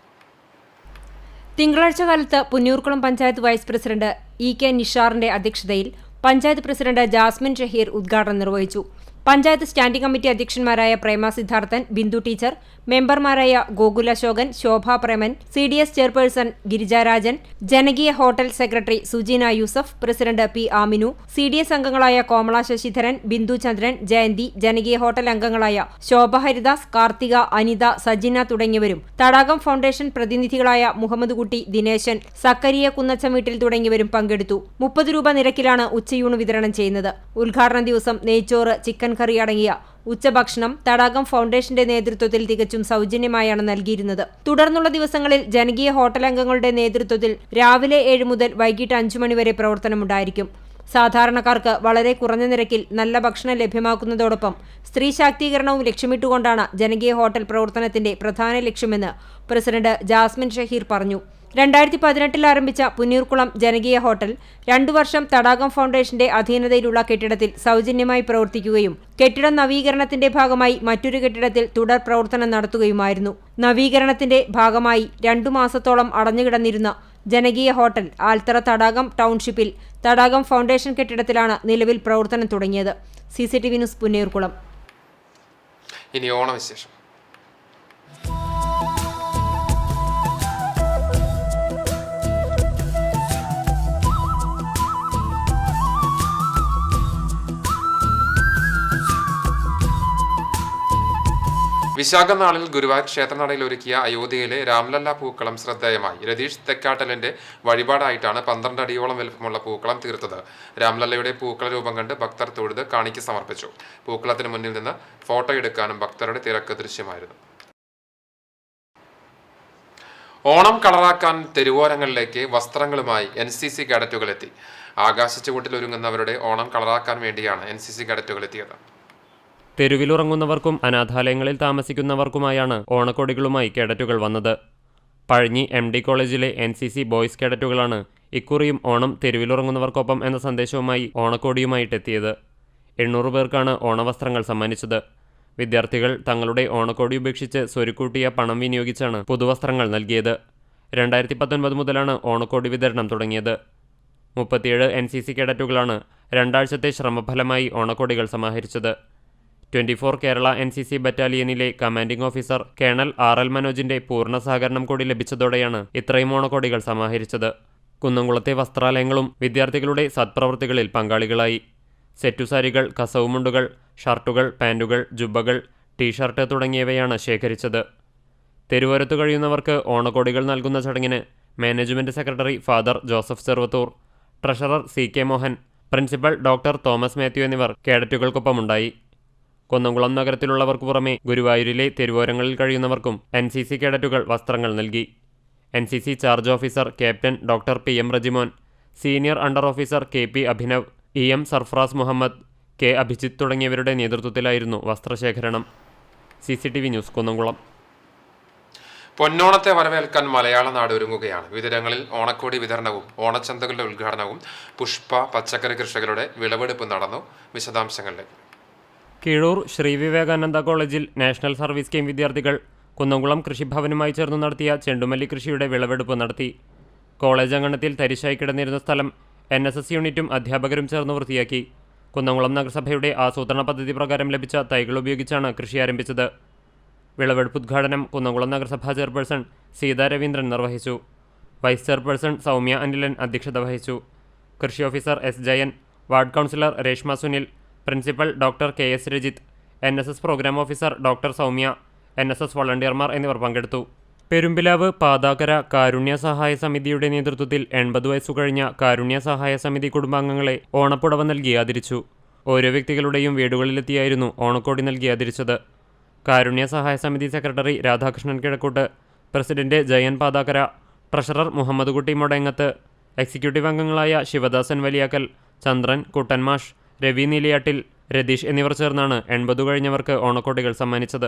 തിങ്കളാഴ്ച കാലത്ത് Punnayurkulam panchayat vice president EK നിഷാറിന്റെ അധ്യക്ഷതയിൽ പഞ്ചായത്ത് പ്രസിഡന്റ് ജാസ്മിൻ ഷഹീർ ഉദ്ഘാടനം നിർവഹിച്ചു. പഞ്ചായത്ത് സ്റ്റാൻഡിംഗ് കമ്മിറ്റി അധ്യക്ഷന്മാരായ പ്രേമ സിദ്ധാർത്ഥൻ, ബിന്ദു ടീച്ചർ, മെമ്പർമാരായ ഗോകുൽ അശോകൻ, ശോഭാ പ്രേമൻ, CDS ചെയർപേഴ്സൺ ഗിരിജാരാജൻ, ജനകീയ hotel secretary Sujeena Yusuf, president P. Aminu, CDS അംഗങ്ങളായ കോമള ശശിധരൻ, ബിന്ദു ചന്ദ്രൻ, ജയന്തി, ജനകീയ ഹോട്ടൽ അംഗങ്ങളായ ശോഭ ഹരിദാസ്, കാർത്തിക, അനിത, സജിന തുടങ്ങിയവരും തടാകം ഫൗണ്ടേഷൻ പ്രതിനിധികളായ മുഹമ്മദ് കുട്ടി, ദിനേശൻ, സക്കരിയ കുന്നച്ചം വീട്ടിൽ തുടങ്ങിയവരും പങ്കെടുത്തു. 30 രൂപ നിരക്കിലാണ് ഉച്ചയൂണ് വിതരണം ചെയ്യുന്നത്. ഉദ്ഘാടന ദിവസം നെയ്ച്ചോറ്, ചിക്കൻ കറി അടങ്ങിയ ഉച്ചഭക്ഷണം തടാകം ഫൗണ്ടേഷന്റെ നേതൃത്വത്തിൽ തികച്ചും സൗജന്യമായാണ് നൽകിയിരുന്നത്. തുടർന്നുള്ള ദിവസങ്ങളിൽ ജനകീയ ഹോട്ടൽ അംഗങ്ങളുടെ നേതൃത്വത്തിൽ രാവിലെ 7 മുതൽ വൈകിട്ട് 5 മണി വരെ പ്രവർത്തനമുണ്ടായിരിക്കും. സാധാരണക്കാർക്ക് വളരെ കുറഞ്ഞ നിരക്കിൽ നല്ല ഭക്ഷണം ലഭ്യമാക്കുന്നതോടൊപ്പം സ്ത്രീ ശാക്തീകരണവും ലക്ഷ്യമിട്ടുകൊണ്ടാണ് ജനകീയ ഹോട്ടൽ പ്രവർത്തനത്തിന്റെ പ്രധാന ലക്ഷ്യമെന്ന് പ്രസിഡന്റ് ജാസ്മിൻ ഷഹീർ പറഞ്ഞു. 2018 ആരംഭിച്ച പുന്നീർകുളം ജനകീയ ഹോട്ടൽ 2 വർഷം തടാകം ഫൗണ്ടേഷന്റെ അധീനതയിലുള്ള കെട്ടിടത്തിൽ സൗജന്യമായി പ്രവർത്തിക്കുകയും കെട്ടിടം നവീകരണത്തിന്റെ ഭാഗമായി മറ്റൊരു കെട്ടിടത്തിൽ തുടർ പ്രവർത്തനം നടത്തുകയുമായിരുന്നു. നവീകരണത്തിന്റെ ഭാഗമായി 2 മാസത്തോളം അടഞ്ഞുകിടന്നിരുന്ന ജനകീയ ഹോട്ടൽ ആൽത്തറ തടാകം ടൗൺഷിപ്പിൽ തടാകം ഫൗണ്ടേഷൻ കെട്ടിടത്തിലാണ് നിലവിൽ പ്രവർത്തനം തുടങ്ങിയത്. CCTV news Punneerkulam. ഇനി ഓണവിശേഷം. വിശാഖ നാളിൽ ഗുരുവായൂർ ക്ഷേത്രനടയിൽ ഒരുക്കിയ അയോധ്യയിലെ രാംലല്ല പൂക്കളം ശ്രദ്ധേയമായി. രതീഷ് തെക്കാട്ടലിന്റെ വഴിപാടായിട്ടാണ് 12 അടിയോളം വലുപ്പമുള്ള പൂക്കളം തീർത്തത്. രാംലല്ലയുടെ പൂക്കള രൂപം കണ്ട് ഭക്തർ തൊഴുത് കാണിക്ക് സമർപ്പിച്ചു. പൂക്കളത്തിന് മുന്നിൽ നിന്ന് ഫോട്ടോ എടുക്കാനും ഭക്തരുടെ തിരക്ക് ദൃശ്യമായിരുന്നു. ഓണം കളറാക്കാൻ തെരുവോരങ്ങളിലേക്ക് വസ്ത്രങ്ങളുമായി NCC കേഡറ്റുകൾ എത്തി. ആകാശച്ചുവട്ടിൽ ഒരുങ്ങുന്നവരുടെ ഓണം കളറാക്കാൻ വേണ്ടിയാണ് NCC കേഡറ്റുകൾ എത്തിയത്. തെരുവിലുറങ്ങുന്നവർക്കും അനാഥാലയങ്ങളിൽ താമസിക്കുന്നവർക്കുമായാണ് ഓണക്കൊടികളുമായി കേഡറ്റുകൾ വന്നത്. പഴഞ്ഞി MD കോളേജിലെ NCC ബോയ്സ് കേഡറ്റുകളാണ് ഇക്കുറിയും ഓണം തെരുവിലുറങ്ങുന്നവർക്കൊപ്പം എന്ന സന്ദേശവുമായി ഓണക്കോടിയുമായിട്ടെത്തിയത്. 800 പേർക്കാണ് ഓണവസ്ത്രങ്ങൾ സമ്മാനിച്ചത്. വിദ്യാർത്ഥികൾ തങ്ങളുടെ ഓണക്കോടി ഉപേക്ഷിച്ച് സ്വരുക്കൂട്ടിയ പണം വിനിയോഗിച്ചാണ് പുതുവസ്ത്രങ്ങൾ നൽകിയത്. 2019 മുതലാണ് ഓണക്കോടി വിതരണം തുടങ്ങിയത്. 37 NCC കേഡറ്റുകളാണ് 2 ആഴ്ചത്തെ ശ്രമഫലമായി ഓണക്കോടികൾ സമാഹരിച്ചത്. 24 കേരള NCC ബറ്റാലിയനിലെ കമാൻഡിംഗ് ഓഫീസർ കേണൽ RL മനോജിന്റെ പൂർണ്ണ സഹകരണം കൂടി ലഭിച്ചതോടെയാണ് ഇത്രയും ഓണക്കോടികൾ സമാഹരിച്ചത്. കുന്നംകുളത്തെ വസ്ത്രാലയങ്ങളും വിദ്യാർത്ഥികളുടെ സത്പ്രവൃത്തികളിൽ പങ്കാളികളായി. സെറ്റുസാരികൾ, കസവുമുണ്ടുകൾ, ഷർട്ടുകൾ, പാൻറ്റുകൾ, ജുബ്ബകൾ, ടീഷർട്ട് തുടങ്ങിയവയാണ് ശേഖരിച്ചത്. തെരുവോരത്തു കഴിയുന്നവർക്ക് ഓണക്കോടികൾ നൽകുന്ന ചടങ്ങിന് management secretary father Joseph Cheruvathur, treasurer CK Mohan, principal doctor Thomas Mathew എന്നിവർ കേഡറ്റുകൾക്കൊപ്പമുണ്ടായി. കുന്നംകുളം നഗരത്തിലുള്ളവർക്ക് പുറമെ ഗുരുവായൂരിലെ തെരുവോരങ്ങളിൽ കഴിയുന്നവർക്കും NCC കേഡറ്റുകൾ വസ്ത്രങ്ങൾ നൽകി. NCC charge officer captain doctor PM Rejimon, senior under officer KP Abhinav, EM Sarfaraz Muhammad, K Abhijith തുടങ്ങിയവരുടെ നേതൃത്വത്തിലായിരുന്നു വസ്ത്രശേഖരണം. CCTV news Kunnamkulam. പൊന്നോണത്തെ വരവേൽക്കാൻ മലയാള നാട് ഒരുങ്ങുകയാണ്. വിവിധങ്ങളിൽ ഓണക്കോടി വിതരണവും ഓണച്ചന്തകളുടെ ഉദ്ഘാടനവും പുഷ്പ പച്ചക്കറി കൃഷികളുടെ വിളവെടുപ്പ് നടന്നു. വിശദാംശങ്ങളിലേക്ക്. കീഴൂർ ശ്രീ വിവേകാനന്ദ കോളേജിൽ നാഷണൽ സർവീസ് സ്കീം വിദ്യാർത്ഥികൾ കുന്നംകുളം കൃഷിഭവനുമായി ചേർന്ന് നടത്തിയ ചെണ്ടുമല്ലി കൃഷിയുടെ വിളവെടുപ്പ് നടത്തി. കോളേജ് അങ്കണത്തിൽ തരിശായി കിടന്നിരുന്ന സ്ഥലം NSS യൂണിറ്റും അധ്യാപകരും ചേർന്ന് വൃത്തിയാക്കി. കുന്നംകുളം നഗരസഭയുടെ ആസൂത്രണ പദ്ധതി പ്രകാരം ലഭിച്ച തൈകൾ ഉപയോഗിച്ചാണ് കൃഷി ആരംഭിച്ചത്. വിളവെടുപ്പ് ഉദ്ഘാടനം കുന്നംകുളം നഗരസഭാ ചെയർപേഴ്സൺ സീതാ രവീന്ദ്രൻ നിർവഹിച്ചു. വൈസ് ചെയർപേഴ്സൺ സൗമ്യ അനിലൻ അധ്യക്ഷത വഹിച്ചു. കൃഷി officer S Jayan, ward councillor Reshma Sunil, principal doctor KS Rajith, NSS programme officer doctor Soumya, NSS വോളണ്ടിയർമാർ എന്നിവർ പങ്കെടുത്തു. പെരുമ്പിലാവ് പാതാക്കര കാരുണ്യ സഹായ സമിതിയുടെ നേതൃത്വത്തിൽ 80 വയസ്സു കഴിഞ്ഞ കാരുണ്യ സഹായ സമിതി കുടുംബാംഗങ്ങളെ ഓണപ്പുടവ നൽകി ആദരിച്ചു. ഓരോ വ്യക്തികളുടെയും വീടുകളിലെത്തിയായിരുന്നു ഓണക്കോടി നൽകി ആദരിച്ചത്. കാരുണ്യ സഹായ സമിതി secretary Radhakrishnan Kizhakkoot, president Jayan Pathakkara, treasurer Muhammad Kutty Modengath, executive അംഗങ്ങളായ ശിവദാസൻ വലിയാക്കൽ, ചന്ദ്രൻ, കുട്ടൻമാഷ്, രവി നീലിയാട്ടിൽ, രതീഷ് എന്നിവർ ചേർന്നാണ് 80 കഴിഞ്ഞവർക്ക് ഓണക്കോടികൾ സമ്മാനിച്ചത്.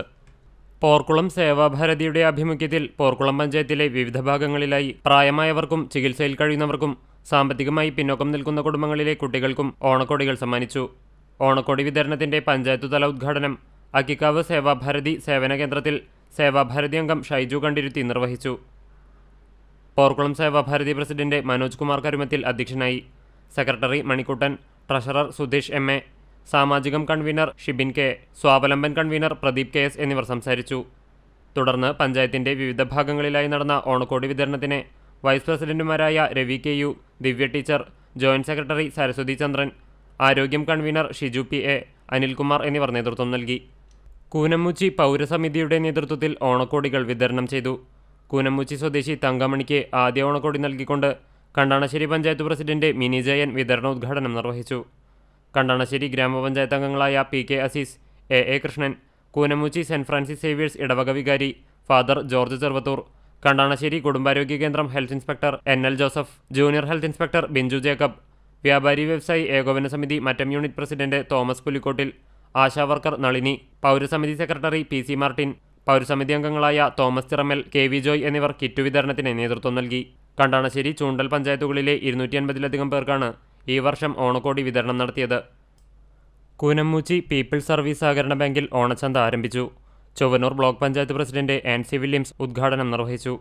പോർക്കുളം സേവാഭാരതിയുടെ ആഭിമുഖ്യത്തിൽ പോർക്കുളം പഞ്ചായത്തിലെ വിവിധ ഭാഗങ്ങളിലായി പ്രായമായവർക്കും ചികിത്സയിൽ കഴിയുന്നവർക്കും സാമ്പത്തികമായി പിന്നോക്കം നിൽക്കുന്ന കുടുംബങ്ങളിലെ കുട്ടികൾക്കും ഓണക്കോടികൾ സമ്മാനിച്ചു. ഓണക്കോടി വിതരണത്തിന്റെ പഞ്ചായത്ത് തല ഉദ്ഘാടനം അക്കിക്കാവ് സേവാഭാരതി സേവന കേന്ദ്രത്തിൽ സേവാഭാരതി അംഗം ഷൈജു കണ്ടിരുത്തി നിർവഹിച്ചു. പോർക്കുളം സേവാഭാരതി പ്രസിഡന്റ് മനോജ് കുമാർ കരുമത്തിൽ അധ്യക്ഷനായി. Secretary Manikuttan, treasurer Sudheesh MA, സാമാജികം കൺവീനർ ഷിബിൻ K, സ്വാവലംബൻ കൺവീനർ പ്രദീപ് KS എന്നിവർ സംസാരിച്ചു. തുടർന്ന് പഞ്ചായത്തിന്റെ വിവിധ ഭാഗങ്ങളിലായി നടന്ന ഓണക്കോടി വിതരണത്തിന് വൈസ് പ്രസിഡന്റുമാരായ രവി KU, ദിവ്യ ടീച്ചർ, ജോയിന്റ് സെക്രട്ടറി സരസ്വതി ചന്ദ്രൻ, ആരോഗ്യം കൺവീനർ ഷിജു PA, അനിൽകുമാർ എന്നിവർ നേതൃത്വം നൽകി. കൂനമുച്ചി പൗരസമിതിയുടെ നേതൃത്വത്തിൽ ഓണക്കോടികൾ വിതരണം ചെയ്തു. കൂനമുച്ചി സ്വദേശി തങ്കമണിക്ക് ആദ്യ ഓണക്കോടി നൽകിക്കൊണ്ട് കണ്ടാണശ്ശേരി പഞ്ചായത്ത് പ്രസിഡന്റ് മിനി ജയൻ വിതരണോദ്ഘാടനം നിർവഹിച്ചു. കണ്ടാണശ്ശേരി ഗ്രാമപഞ്ചായത്ത് അംഗങ്ങളായ PK Azeez, AA Krishnan, Koonamoochi saint Francis Xavier's ഇടവക വികാരി ഫാദർ ജോർജ് ചെറുവത്തൂർ, കണ്ടാണശ്ശേരി കുടുംബാരോഗ്യ കേന്ദ്രം health inspector NL Joseph, junior health inspector Binju Jacob, വ്യാപാരി വ്യവസായി ഏകോപന സമിതി Mattam unit president Thomas Pulikkottil, ആശാവർക്കർ നളിനി, പൗരസമിതി സെക്രട്ടറി PC മാർട്ടിൻ, പൗരസമിതി അംഗങ്ങളായ തോമസ് ചിറമൽ, KV ജോയ് എന്നിവർ കിറ്റ് വിതരണത്തിന് നേതൃത്വം നൽകി. കണ്ടാണശ്ശേരി, ചൂണ്ടൽ പഞ്ചായത്തുകളിലെ 250ലധികം പേർക്കാണ് ഈ വർഷം ഓണക്കോടി വിതരണം നടത്തിയത്. കൂനമ്മൂച്ചി പീപ്പിൾസ് സർവീസ് സഹകരണ ബാങ്കിൽ ഓണച്ചന്ത ആരംഭിച്ചു. Chowwannur block panchayat president Ancy Williams ഉദ്ഘാടനം നിർവഹിച്ചു.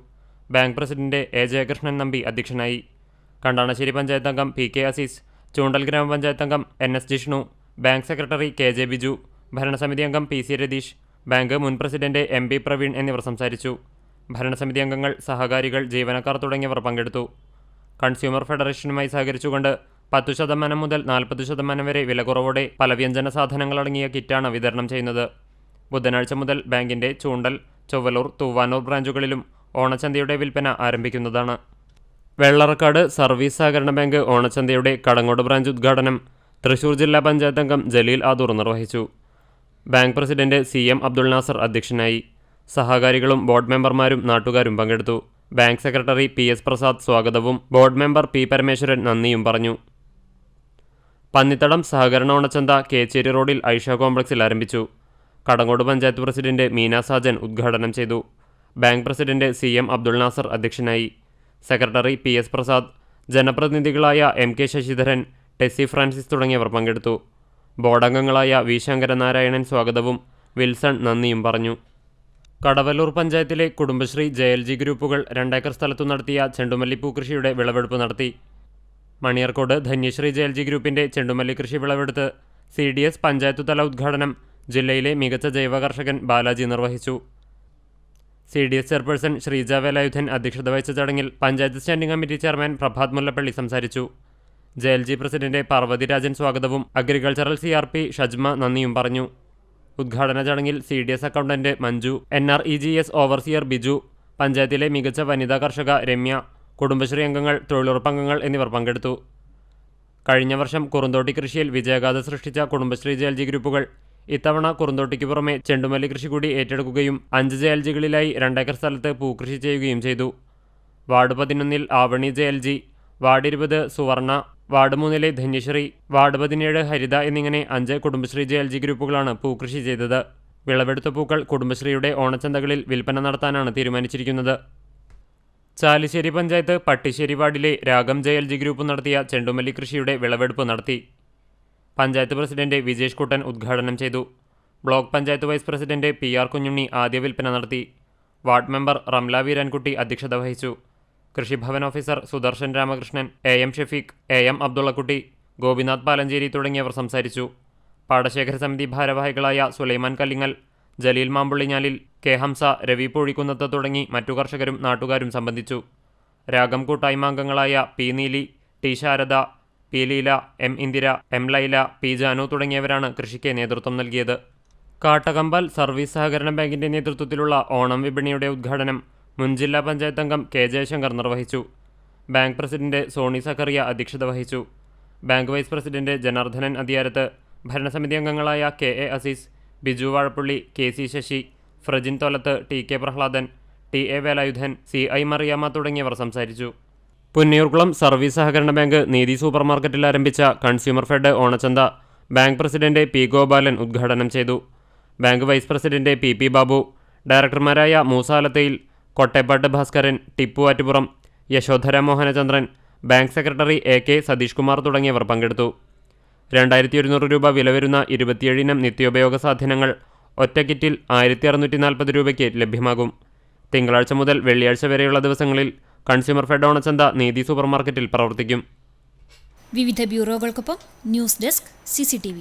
Bank president A Jayakrishnan Nambi അധ്യക്ഷനായി. കണ്ടാണശ്ശേരി പഞ്ചായത്ത് അംഗം PK അസീസ്, ചൂണ്ടൽ ഗ്രാമപഞ്ചായത്ത് അംഗം NS Jishnu, bank secretary KJ Biju, ഭരണസമിതി അംഗം PC രതീഷ്, ബാങ്ക് മുൻ പ്രസിഡന്റ് MB പ്രവീൺ എന്നിവർ സംസാരിച്ചു. ഭരണസമിതി അംഗങ്ങൾ, സഹകാരികൾ, ജീവനക്കാർ തുടങ്ങിയവർ പങ്കെടുത്തു. കൺസ്യൂമർ ഫെഡറേഷനുമായി സഹകരിച്ചുകൊണ്ട് 10% മുതൽ 40% വരെ വിലക്കുറവോടെ പലവ്യഞ്ജന സാധനങ്ങളടങ്ങിയ കിറ്റാണ് വിതരണം ചെയ്യുന്നത്. ബുധനാഴ്ച മുതൽ ബാങ്കിന്റെ ചൂണ്ടൽ, ചൊവ്വലൂർ, തൂവാനൂർ ബ്രാഞ്ചുകളിലും ഓണച്ചന്തയുടെ വിൽപ്പന ആരംഭിക്കുന്നതാണ്. വെള്ളറക്കാട് സർവീസ് സഹകരണ ബാങ്ക് ഓണച്ചന്തയുടെ കടങ്ങോട് ബ്രാഞ്ച് ഉദ്ഘാടനം തൃശൂർ ജില്ലാ പഞ്ചായത്ത് അംഗം ജലീൽ ആദൂർ നിർവഹിച്ചു. Bank president CM Abdul Nasar അധ്യക്ഷനായി. സഹകാരികളും ബോർഡ് മെമ്പർമാരും നാട്ടുകാരും പങ്കെടുത്തു. ബാങ്ക് സെക്രട്ടറി PS പ്രസാദ് സ്വാഗതവും ബോർഡ് മെമ്പർ P പരമേശ്വരൻ നന്ദിയും പറഞ്ഞു. പന്നിത്തടം സഹകരണ ഓണച്ചന്ത കേച്ചേരി റോഡിൽ ഐഷ കോംപ്ലക്സിൽ ആരംഭിച്ചു. കടങ്ങോട് പഞ്ചായത്ത് പ്രസിഡന്റ് മീന സാജൻ ഉദ്ഘാടനം ചെയ്തു. Bank president CM Abdul Nasar അധ്യക്ഷനായി. സെക്രട്ടറി PS പ്രസാദ്, ജനപ്രതിനിധികളായ MK ശശിധരൻ, ടെസ്സി ഫ്രാൻസിസ് തുടങ്ങിയവർ പങ്കെടുത്തു. ബോർഡംഗങ്ങളായ V ശങ്കരനാരായണൻ സ്വാഗതവും വിൽസൺ നന്ദിയും പറഞ്ഞു. കടവല്ലൂർ പഞ്ചായത്തിലെ കുടുംബശ്രീ JLG ഗ്രൂപ്പുകൾ 2 ഏക്കർ സ്ഥലത്തു നടത്തിയ ചെണ്ടുമല്ലിപ്പൂ കൃഷിയുടെ വിളവെടുപ്പ് നടത്തി. മണിയർക്കോട് ധന്യശ്രീ JLG ഗ്രൂപ്പിന്റെ ചെണ്ടുമല്ലി കൃഷി വിളവെടുത്ത് CDS പഞ്ചായത്തു തല ഉദ്ഘാടനം ജില്ലയിലെ മികച്ച ജൈവ കർഷകൻ ബാലാജി നിർവഹിച്ചു. CDS ചെയർപേഴ്സൺ ശ്രീജ വേലായുധൻ അധ്യക്ഷത വഹിച്ച ചടങ്ങിൽ panchayat standing committee chairman Prabhath Mullappally സംസാരിച്ചു. JLG പ്രസിഡന്റ് പാർവതി രാജൻ സ്വാഗതവും അഗ്രികൾച്ചറൽ CRP ഷജ്മ നന്ദിയും പറഞ്ഞു. ഉദ്ഘാടന ചടങ്ങിൽ CDS accountant Manju, NREGS overseer Biju, പഞ്ചായത്തിലെ മികച്ച വനിതാ കർഷക രമ്യ, കുടുംബശ്രീ അംഗങ്ങൾ, തൊഴിലുറപ്പംഗങ്ങൾ എന്നിവർ പങ്കെടുത്തു. കഴിഞ്ഞ വർഷം കുറുന്തോട്ടി കൃഷിയിൽ വിജയഗാഥ സൃഷ്ടിച്ച കുടുംബശ്രീ JLG ഗ്രൂപ്പുകൾ ഇത്തവണ കുറുന്തോട്ടിക്ക് പുറമെ ചെണ്ടുമല്ലി കൃഷി കൂടി ഏറ്റെടുക്കുകയും 5 JLGകളിലായി 2 ഏക്കർ സ്ഥലത്ത് പൂക്കൃഷി ചെയ്യുകയും ചെയ്തു. വാർഡ് 11 ആവണി JLG, വാർഡ് 20 സുവർണ, വാർഡ് 3 ധന്യശ്രീ, വാർഡ് 17 ഹരിത എന്നിങ്ങനെ 5 കുടുംബശ്രീ JLG ഗ്രൂപ്പുകളാണ് പൂക്കൃഷി ചെയ്തത്. വിളവെടുത്ത പൂക്കൾ കുടുംബശ്രീയുടെ ഓണച്ചന്തകളിൽ വിൽപ്പന നടത്താനാണ് തീരുമാനിച്ചിരിക്കുന്നത്. ചാലിശ്ശേരി പഞ്ചായത്ത് പട്ടിശ്ശേരി വാർഡിലെ രാഗം JLG ഗ്രൂപ്പ് നടത്തിയ ചെണ്ടുമല്ലി കൃഷിയുടെ വിളവെടുപ്പ് നടത്തി. പഞ്ചായത്ത് പ്രസിഡന്റ് വിജേഷ് കുട്ടൻ ഉദ്ഘാടനം ചെയ്തു. Block panchayat vice president PR Kunjunni ആദ്യ വിൽപ്പന നടത്തി. വാർഡ് മെമ്പർ റംല വീരാൻകുട്ടി അധ്യക്ഷത വഹിച്ചു. Krishibhavan officer Sudarshan Ramakrishnan, AM Shafeeq, AM Abdullakutty, Gopinath Palanchery തുടങ്ങിയവർ സംസാരിച്ചു. പാടശേഖര സമിതി ഭാരവാഹികളായ സുലൈമാൻ കല്ലിങ്ങൽ, ജലീൽ മാമ്പുള്ളിഞ്ഞാലിൽ, K ഹംസ, രവി പൂഴിക്കുന്നത്ത് തുടങ്ങി മറ്റു കർഷകരും നാട്ടുകാരും സംബന്ധിച്ചു. രാഗം കൂട്ടായ്മ അംഗങ്ങളായ P Neeli, T Sharada, P Leela, M Indira, M Laila, P Janu തുടങ്ങിയവരാണ് കൃഷിക്ക് നേതൃത്വം നൽകിയത്. കാട്ടകമ്പാൽ സർവീസ് സഹകരണ ബാങ്കിന്റെ നേതൃത്വത്തിലുള്ള ഓണം വിപണിയുടെ ഉദ്ഘാടനം മുൻ ജില്ലാ പഞ്ചായത്ത് അംഗം K ജയശങ്കർ നിർവഹിച്ചു. ബാങ്ക് പ്രസിഡന്റ് സോണി സക്കറിയ അധ്യക്ഷത വഹിച്ചു. ബാങ്ക് വൈസ് പ്രസിഡന്റ് ജനാർദ്ദനൻ അദിയാരത്ത്, ഭരണസമിതി അംഗങ്ങളായ KA Azeez, Biju Vazhappally, KC Sasi, ഫ്രജിൻ തോലത്ത്, TK Prahladan, TA Velayudhan, CI Mariamma തുടങ്ങിയവർ സംസാരിച്ചു. പുന്നിയൂർകുളം സർവീസ് സഹകരണ ബാങ്ക് നീതി സൂപ്പർ മാർക്കറ്റിൽ ആരംഭിച്ച കൺസ്യൂമർ ഫെഡ് ഓണച്ചന്ത ബാങ്ക് പ്രസിഡന്റ് P ഗോപാലൻ ഉദ്ഘാടനം ചെയ്തു. Bank vice president PP Babu, ഡയറക്ടർമാരായ Moosa Alathayil, Kottepatt Bhaskaran, Tippu Attupuram, Yashodhara Mohanachandran, bank secretary AK Satheesh Kumar തുടങ്ങിയവർ പങ്കെടുത്തു. 2100 രൂപ വില വരുന്ന 27 ഇനം നിത്യോപയോഗ സാധനങ്ങൾ ഒറ്റ കിറ്റിൽ 1640 രൂപയ്ക്ക് ലഭ്യമാകും. തിങ്കളാഴ്ച മുതൽ വെള്ളിയാഴ്ച വരെയുള്ള ദിവസങ്ങളിൽ കൺസ്യൂമർ ഫെഡ് ഓണച്ചന്ത നീതി സൂപ്പർ മാർക്കറ്റിൽ പ്രവർത്തിക്കും. വിവിധ ബ്യൂറോകൾക്കൊപ്പം ന്യൂസ് ഡെസ്ക് CCTV.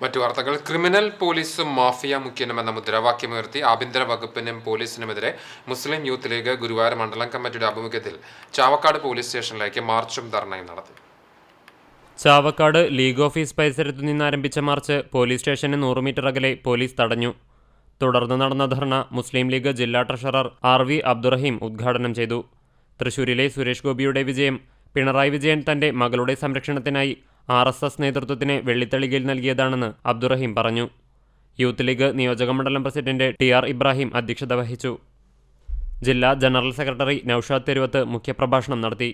മറ്റു വാർത്തകൾ. ക്രിമിനൽ പോലീസും മാഫിയ മുഖ്യനുമെന്ന മുദ്രാവാക്യമുയർത്തി ആഭ്യന്തര വകുപ്പിനും പോലീസിനുമെതിരെ മുസ്ലിം യൂത്ത് ലീഗ് ഗുരുവായൂർ മണ്ഡലം കമ്മിറ്റിയുടെ ആഭിമുഖ്യത്തിൽ ചാവക്കാട് പോലീസ് സ്റ്റേഷനിലേക്ക് മാർച്ചും ധർണയും നടത്തി. ചാവക്കാട് ലീഗ് ഓഫീസ് പരിസരത്തു നിന്നാരംഭിച്ച മാർച്ച് പോലീസ് സ്റ്റേഷന് 100 മീറ്റർ അകലെ പോലീസ് തടഞ്ഞു. തുടർന്ന് നടന്ന ധർണ മുസ്ലിം ലീഗ് ജില്ലാ ട്രഷറർ RV അബ്ദുറഹീം ഉദ്ഘാടനം ചെയ്തു. തൃശൂരിലെ സുരേഷ് ഗോപിയുടെ വിജയം പിണറായി വിജയൻ തന്റെ മകളുടെ സംരക്ഷണത്തിനായി RSS നേതൃത്വത്തിന് വെള്ളിത്തളികയിൽ നൽകിയതാണെന്ന് അബ്ദുറഹീം പറഞ്ഞു. യൂത്ത് ലീഗ് നിയോജക മണ്ഡലം പ്രസിഡന്റ് TR ഇബ്രാഹിം അധ്യക്ഷത വഹിച്ചു. ജില്ലാ ജനറൽ സെക്രട്ടറി നൌഷാദ് തെരുവത്ത് മുഖ്യപ്രഭാഷണം നടത്തി.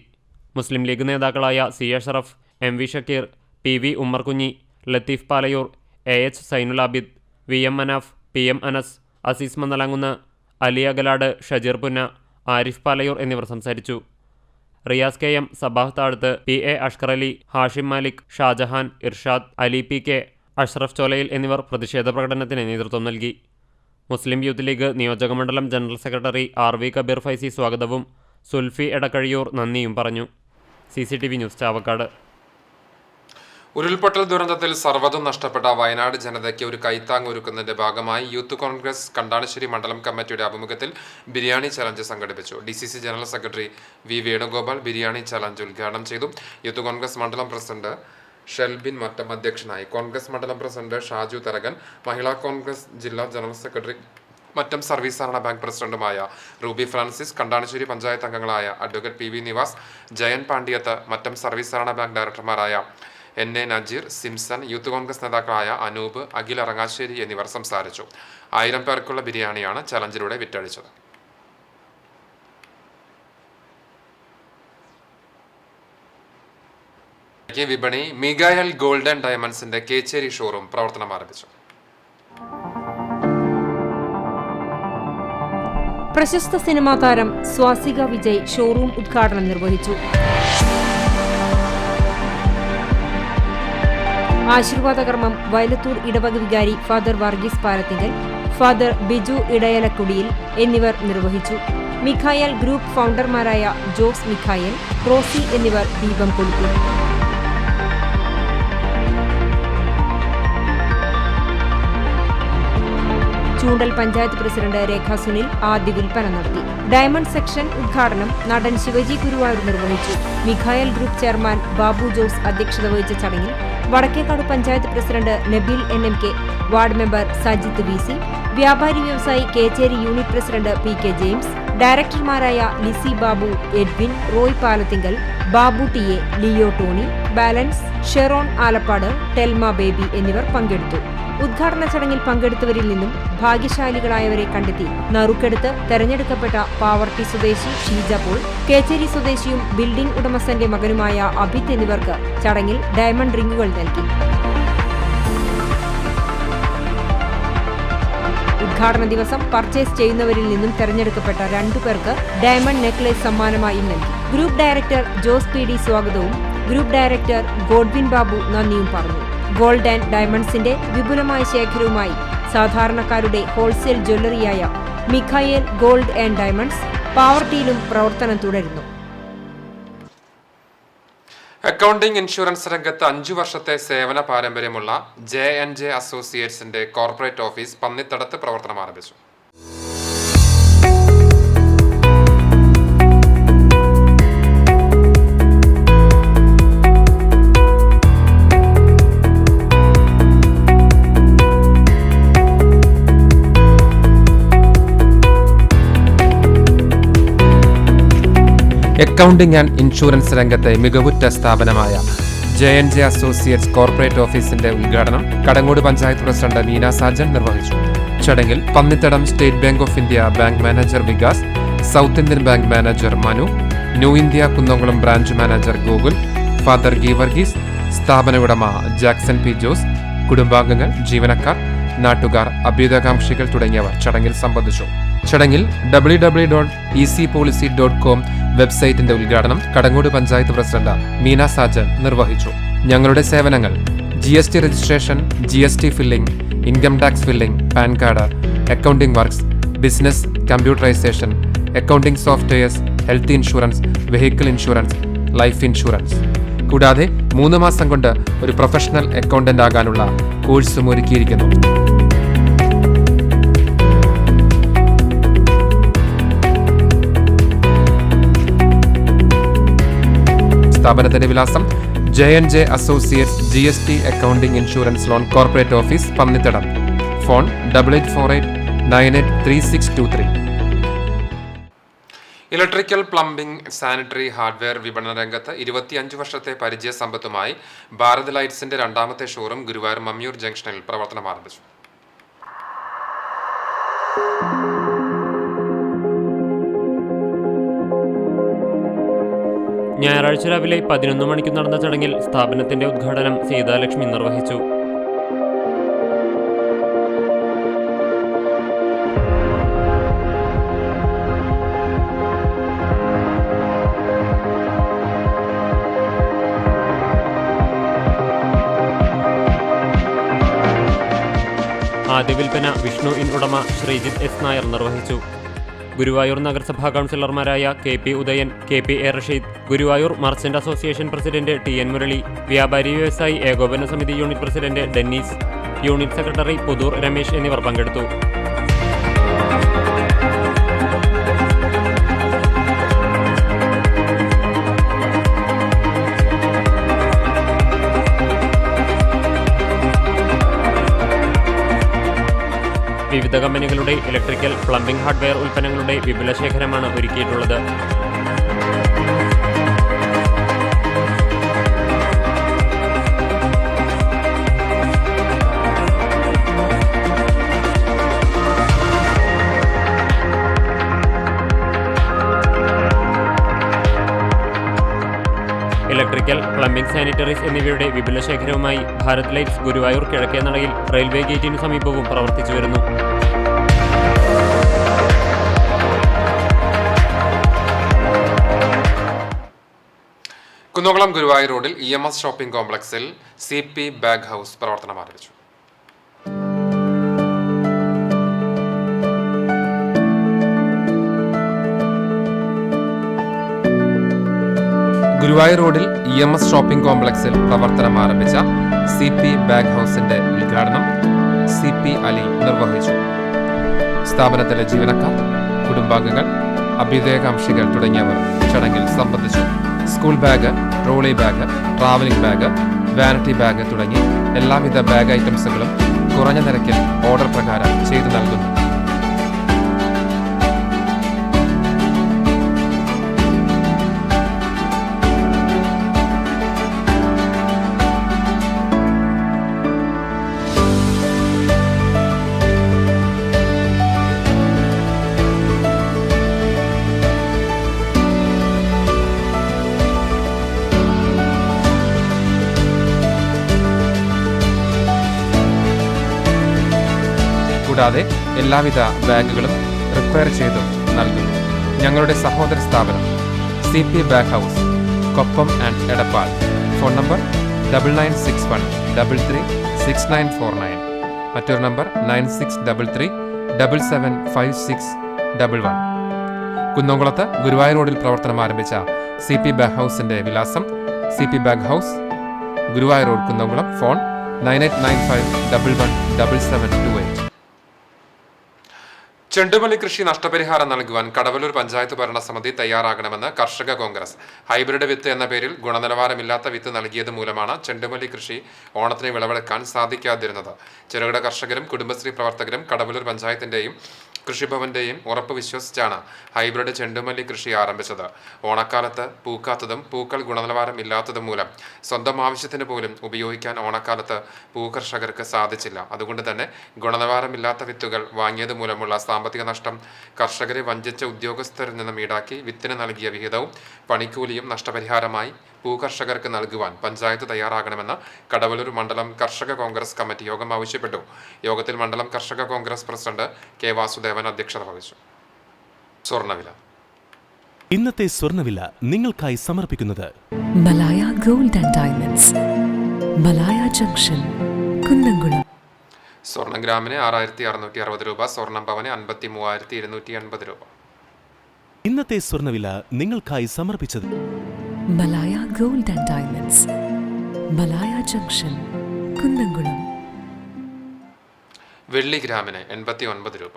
മുസ്ലിം ലീഗ് നേതാക്കളായ C Ashraf, M V Shakeer, P V Ummerkunji, Latheef Palayur, A H Sainul Abid, V M Manaf, P M Anas, Azeez Mannalamkunnu, Ali Agalad, Shajeer Punna, Arif Palayur എന്നിവർ സംസാരിച്ചു. Riyas K M, Sabah Thazhath, P A Ashkar Ali, Hashim Malik, Shajahan, Irshad, Ali P K, Ashraf Cholayil എന്നിവർ പ്രതിഷേധ പ്രകടനത്തിന് നേതൃത്വം നൽകി. മുസ്ലിം യൂത്ത് ലീഗ് നിയോജകമണ്ഡലം general secretary R V Kabeer Faizy സ്വാഗതവും സുൽഫി എടക്കഴിയൂർ നന്ദിയും പറഞ്ഞു. CCTV news, Chavakkad. ഉരുൾപൊട്ടൽ ദുരന്തത്തിൽ സർവ്വതും നഷ്ടപ്പെട്ട വയനാട് ജനതയ്ക്ക് ഒരു കൈത്താങ് ഒരുക്കുന്നതിന്റെ ഭാഗമായി യൂത്ത് കോൺഗ്രസ് കണ്ടാണശ്ശേരി മണ്ഡലം കമ്മിറ്റിയുടെ ആഭിമുഖ്യത്തിൽ ബിരിയാണി ചലഞ്ച് സംഘടിപ്പിച്ചു. DCC general secretary V Venugopal biryani challenge ഉദ്ഘാടനം ചെയ്തു. യൂത്ത് കോൺഗ്രസ് മണ്ഡലം പ്രസിഡന്റ് ഷെൽബിൻ മറ്റം അധ്യക്ഷനായി. കോൺഗ്രസ് മണ്ഡലം പ്രസിഡന്റ് ഷാജു തരകൻ, മഹിളാ കോൺഗ്രസ് ജില്ലാ ജനറൽ സെക്രട്ടറി മറ്റം സർവീസ് സഹകരണ ബാങ്ക് പ്രസിഡന്റുമായ റൂബി ഫ്രാൻസിസ്, കണ്ടാണശ്ശേരി പഞ്ചായത്ത് അംഗങ്ങളായ advocate PV Nivas, Jayan Pandyath, Mattam service സഹകരണ ബാങ്ക് ഡയറക്ടർമാരായ NA നജീർ, സിംസൺ, യൂത്ത് കോൺഗ്രസ് നേതാക്കളായ അനൂപ്, അഖിൽ അറങ്ങാശ്ശേരി എന്നിവർ സംസാരിച്ചു. 1000 പേർക്കുള്ള ബിരിയാണിയാണ് ചലഞ്ചിലൂടെ വിറ്റഴിച്ചത്. വിപണി മിഗായൽ ഗോൾഡ് ആൻഡ് ഡയമണ്ട്സിന്റെ കേച്ചേരി ഷോറൂം പ്രവർത്തനം ആരംഭിച്ചു. പ്രശസ്ത സിനിമാ താരം സ്വാസിക വിജയ് ഷോറൂം ഉദ്ഘാടനം നിർവഹിച്ചു. ആശീർവാദ കർമ്മം വയലത്തൂർ ഇടവക വികാരി ഫാദർ വർഗീസ് പാലത്തിങ്കൽ, ഫാദർ ബിജു ഇടയലക്കുടിയിൽ എന്നിവർ നിർവഹിച്ചു. മിഖായൽ ഗ്രൂപ്പ് ഫൗണ്ടർമാരായ ജോസ് മിഖായൽ, റോസി എന്നിവർ ദീപം കൊളുത്തി. ചൂണ്ടൽ പഞ്ചായത്ത് പ്രസിഡന്റ് രേഖ സുനിൽ ആദ്യ വിൽപ്പന നടത്തി. ഡയമണ്ട് സെക്ഷൻ ഉദ്ഘാടനം നടൻ ശിവജി ഗുരുവായൂർ നിർവഹിച്ചു. മിഖായൽ ഗ്രൂപ്പ് ചെയർമാൻ ബാബു ജോസ് അധ്യക്ഷത വഹിച്ച ചടങ്ങിൽ Vadakkekad panchayat president Nabeel NMK, ward member Sajith VC, വ്യാപാരി വ്യവസായി Kechery unit president PK James, ഡയറക്ടർമാരായ ലിസി ബാബു, എഡ്വിൻ, റോയ് പാലത്തിങ്കൽ, ബാബു TA, ലിയോ ടോണി, ബാലൻസ്, ഷെറോൺ ആലപ്പാട്, ടെൽമ ബേബി എന്നിവർ പങ്കെടുത്തു. ഉദ്ഘാടന ചടങ്ങിൽ പങ്കെടുത്തവരിൽ നിന്നും ഭാഗ്യശാലികളായവരെ കണ്ടെത്തി നറുക്കെടുത്ത് തെരഞ്ഞെടുക്കപ്പെട്ട പാവർട്ടി സ്വദേശി ഷീജ പോൾ, കേച്ചേരി സ്വദേശിയും ബിൽഡിംഗ് ഉടമസ്ഥന്റെ മകനുമായ അഭിത് എന്നിവർക്ക് ചടങ്ങിൽ ഡയമണ്ട് റിങ്ങുകൾ നൽകി. ഉദ്ഘാടന ദിവസം പർച്ചേസ് ചെയ്യുന്നവരിൽ നിന്നും തെരഞ്ഞെടുക്കപ്പെട്ട 2 പേർക്ക് ഡയമണ്ട് നെക്ലേസ് സമ്മാനമായും നൽകി. ഗ്രൂപ്പ് ഡയറക്ടർ ജോസ് PD സ്വാഗതവും ഗ്രൂപ്പ് ഡയറക്ടർ ഗോഡ്വിൻ ബാബു നന്ദിയും പറഞ്ഞു. ഗോൾഡ് ആൻഡ് ഡയമണ്ട്സിന്റെ വിപുലമായ ശേഖരവുമായി സാധാരണക്കാരുടെ ഹോൾസെയിൽ ജ്വല്ലറിയായ മിഖായേൽ ഗോൾഡ് ആൻഡ് ഡയമണ്ട്സ് പാവർട്ടിയിലും പ്രവർത്തനം തുടരുന്നു. അക്കൗണ്ടിംഗ് ഇൻഷുറൻസ് രംഗത്ത് 5 വർഷത്തെ സേവന പാരമ്പര്യമുള്ള J&J അസോസിയേറ്റ്സിന്റെ കോർപ്പറേറ്റ് ഓഫീസ് പന്നിത്തടത്ത് പ്രവർത്തനം ആരംഭിച്ചു. അക്കൗണ്ടിംഗ് ആൻഡ് ഇൻഷുറൻസ് രംഗത്തെ മികവുറ്റ സ്ഥാപനമായ J&J അസോസിയേറ്റ്സ് കോർപ്പറേറ്റ് ഓഫീസിന്റെ ഉദ്ഘാടനം കടങ്ങോട് പഞ്ചായത്ത് പ്രസിഡന്റ് നീന സാജൻ നിർവഹിച്ചു. ചടങ്ങിൽ Pannithadam state bank of India bank manager Vikas, south Indian bank manager Manu, new India Kunnamkulam branch manager Gokul, father Geevarghese, സ്ഥാപന ഉടമ ജാക്സൺ P. ജോസ്, കുടുംബാംഗങ്ങൾ, ജീവനക്കാർ, നാട്ടുകാർ, അഭ്യുദയകാംക്ഷികൾ തുടങ്ങിയവർ ചടങ്ങിൽ സംബന്ധിച്ചു. ചടങ്ങിൽ www.ecpolicy.com വെബ്സൈറ്റിന്റെ ഉദ്ഘാടനം കടങ്ങോട് പഞ്ചായത്ത് പ്രസിഡന്റ് മീന സാജൻ നിർവഹിച്ചു. ഞങ്ങളുടെ സേവനങ്ങൾ GST registration, GST filling, income tax filling, pan card, accounting works, business computerisation, accounting softwares, health insurance, vehicle insurance, life insurance. കൂടാതെ 3 മാസം കൊണ്ട് ഒരു പ്രൊഫഷണൽ അക്കൗണ്ടന്റ് ആകാനുള്ള കോഴ്സും ഒരുക്കിയിരിക്കുന്നു. സ്ഥാപനത്തിന്റെ വിലാസം J&J associates GST accounting insurance loan corporate office Pannithadam. Phone 8848983623. Electrical, plumbing, sanitary, hardware വിപണന രംഗത്ത് 25 വർഷത്തെ പരിചയ സമ്പത്തുമായി ഭാരത് ലൈറ്റ്സിന്റെ 2ാമത്തെ ഷോറൂം ഗുരുവായൂർ മമ്മിയൂർ ജംഗ്ഷനിൽ പ്രവർത്തനം ആരംഭിച്ചു. ഞായറാഴ്ച രാവിലെ 11 മണിക്ക് നടന്ന ചടങ്ങിൽ സ്ഥാപനത്തിന്റെ ഉദ്ഘാടനം സീതാലക്ഷ്മി നിർവഹിച്ചു. ആദ്യ വിൽപ്പന വിഷ്ണു ഇൻ ഉടമ ശ്രീജിത്ത് എസ് നായർ നിർവഹിച്ചു. ഗുരുവായൂർ നഗരസഭാ കൗൺസിലർമാരായ KP Udayan, KP A Rasheed, Guruvayur merchant association president TN Murali, വ്യാപാരി വ്യവസായി ഏകോപന സമിതി unit president Dennis, unit secretary Puthur Ramesh എന്നിവർ പങ്കെടുത്തു. വിവിധ കമ്പനികളുടെ ഇലക്ട്രിക്കൽ, പ്ലംബിംഗ്, ഹാർഡ്വെയർ ഉൽപ്പന്നങ്ങളുടെ വിപുല ശേഖരമാണ് ഒരുക്കിയിട്ടുള്ളത്. ഇലക്ട്രിക്കൽ, പ്ലംബിംഗ്, സാനിറ്ററീസ് എന്നിവയുടെ വിപുല ശേഖരവുമായി ഭാരത് ലൈറ്റ്സ് ഗുരുവായൂർ കിഴക്കേ നടയിൽ റെയിൽവേ ഗേറ്റിന് സമീപവും പ്രവർത്തിച്ചു വരുന്നു. കുന്നംകുളം ഗുരുവായൂർ റോഡിൽ EMS ഷോപ്പിംഗ് കോംപ്ലക്സിൽ CP ബാഗ് ഹൗസ് പ്രവർത്തനം ആരംഭിച്ചു. ഗുരുവായൂർ റോഡിൽ EMS ഷോപ്പിംഗ് കോംപ്ലക്സിൽ പ്രവർത്തനം ആരംഭിച്ച CP ബാഗ് ഹൗസിന്റെ ഉദ്ഘാടനം CP അലി നിർവഹിച്ചു. സ്ഥാപനത്തിലെ ജീവനക്കാർ, കുടുംബാംഗങ്ങൾ, അഭ്യുദയകാംക്ഷികൾ തുടങ്ങിയവർ ചടങ്ങിൽ സംബന്ധിച്ചു. School bag, trolley bag, travelling bag, vanity bag തുടങ്ങി എല്ലാവിധ ബാഗ് ഐറ്റംസുകളും കുറഞ്ഞ നിരക്കിൽ ഓർഡർ പ്രകാരം ചെയ്തു നൽകുന്നു. കൂടാതെ എല്ലാവിധ ബാഗുകളും റിപ്പയർ ചെയ്തും നൽകുന്നു. ഞങ്ങളുടെ സഹോദര സ്ഥാപനം CP bag house, Koppam and Edappal. Phone number 9961336949. മറ്റൊരു നമ്പർ 9633775611. കുന്നംകുളത്ത് ഗുരുവായൂർ റോഡിൽ പ്രവർത്തനം ആരംഭിച്ച CP ബാഗ് ഹൗസിന്റെ വിലാസം CP bag house, Guruvayur road, Kunnamkulam. Phone 9895117728. ചെണ്ടുമല്ലി കൃഷി നഷ്ടപരിഹാരം നൽകുവാൻ കടവല്ലൂർ പഞ്ചായത്ത് ഭരണസമിതി തയ്യാറാകണമെന്ന് കർഷക കോൺഗ്രസ്. ഹൈബ്രിഡ് വിത്ത് എന്ന പേരിൽ ഗുണനിലവാരമില്ലാത്ത വിത്ത് നൽകിയത് മൂലമാണ് ചെണ്ടുമല്ലി കൃഷി ഓണത്തിന് വിളവെടുക്കാൻ സാധിക്കാതിരുന്നത്. ചെറുകിട കർഷകരും കുടുംബശ്രീ പ്രവർത്തകരും കടവല്ലൂർ പഞ്ചായത്തിന്റെയും കൃഷിഭവന്റെയും ഉറപ്പ് വിശ്വസിച്ചാണ് ഹൈബ്രിഡ് ചെണ്ടുമല്ലി കൃഷി ആരംഭിച്ചത്. ഓണക്കാലത്ത് പൂക്കാത്തതും പൂക്കൾ ഗുണനിലവാരം ഇല്ലാത്തതും മൂലം സ്വന്തം ആവശ്യത്തിന് പോലും ഉപയോഗിക്കാൻ ഓണക്കാലത്ത് പൂകർഷകർക്ക് സാധിച്ചില്ല. അതുകൊണ്ട് തന്നെ ഗുണനിലവാരമില്ലാത്ത വിത്തുകൾ വാങ്ങിയത് മൂലമുള്ള സാമ്പത്തിക നഷ്ടം കർഷകരെ വഞ്ചിച്ച ഉദ്യോഗസ്ഥരിൽ നിന്നും ഈടാക്കി വിത്തിന് നൽകിയ വിഹിതവും പണിക്കൂലിയും നഷ്ടപരിഹാരമായി പൂകർഷകർക്ക് നൽകുവാൻ പഞ്ചായത്ത് തയ്യാറാകണമെന്ന് കടവല്ലൂർ മണ്ഡലം കർഷക കോൺഗ്രസ് കമ്മിറ്റി യോഗം ആവശ്യപ്പെട്ടു. യോഗത്തിൽ മണ്ഡലം കർഷക കോൺഗ്രസ് പ്രസിഡന്റ് K. വാസുദേവൻ അധ്യക്ഷത വഹിച്ചു. സ്വർണ്ണവില. ഇന്നത്തെ സ്വർണ്ണവില നിങ്ങൾക്കായി സമർപ്പിക്കുന്നത് Malaya gold and diamonds, Malaya junction, Kunnamkulam. സ്വർണ്ണം ഗ്രാമിന് 6660 രൂപ, സ്വർണ്ണം പവന് 53,280 രൂപ. ഇന്നത്തെ സ്വർണ്ണവില നിങ്ങൾക്കായി സമർപ്പിച്ചത് Malaya gold and diamonds, Malaya junction, Kunnamkulam. വെള്ളി ഗ്രാമിന് 89 രൂപ.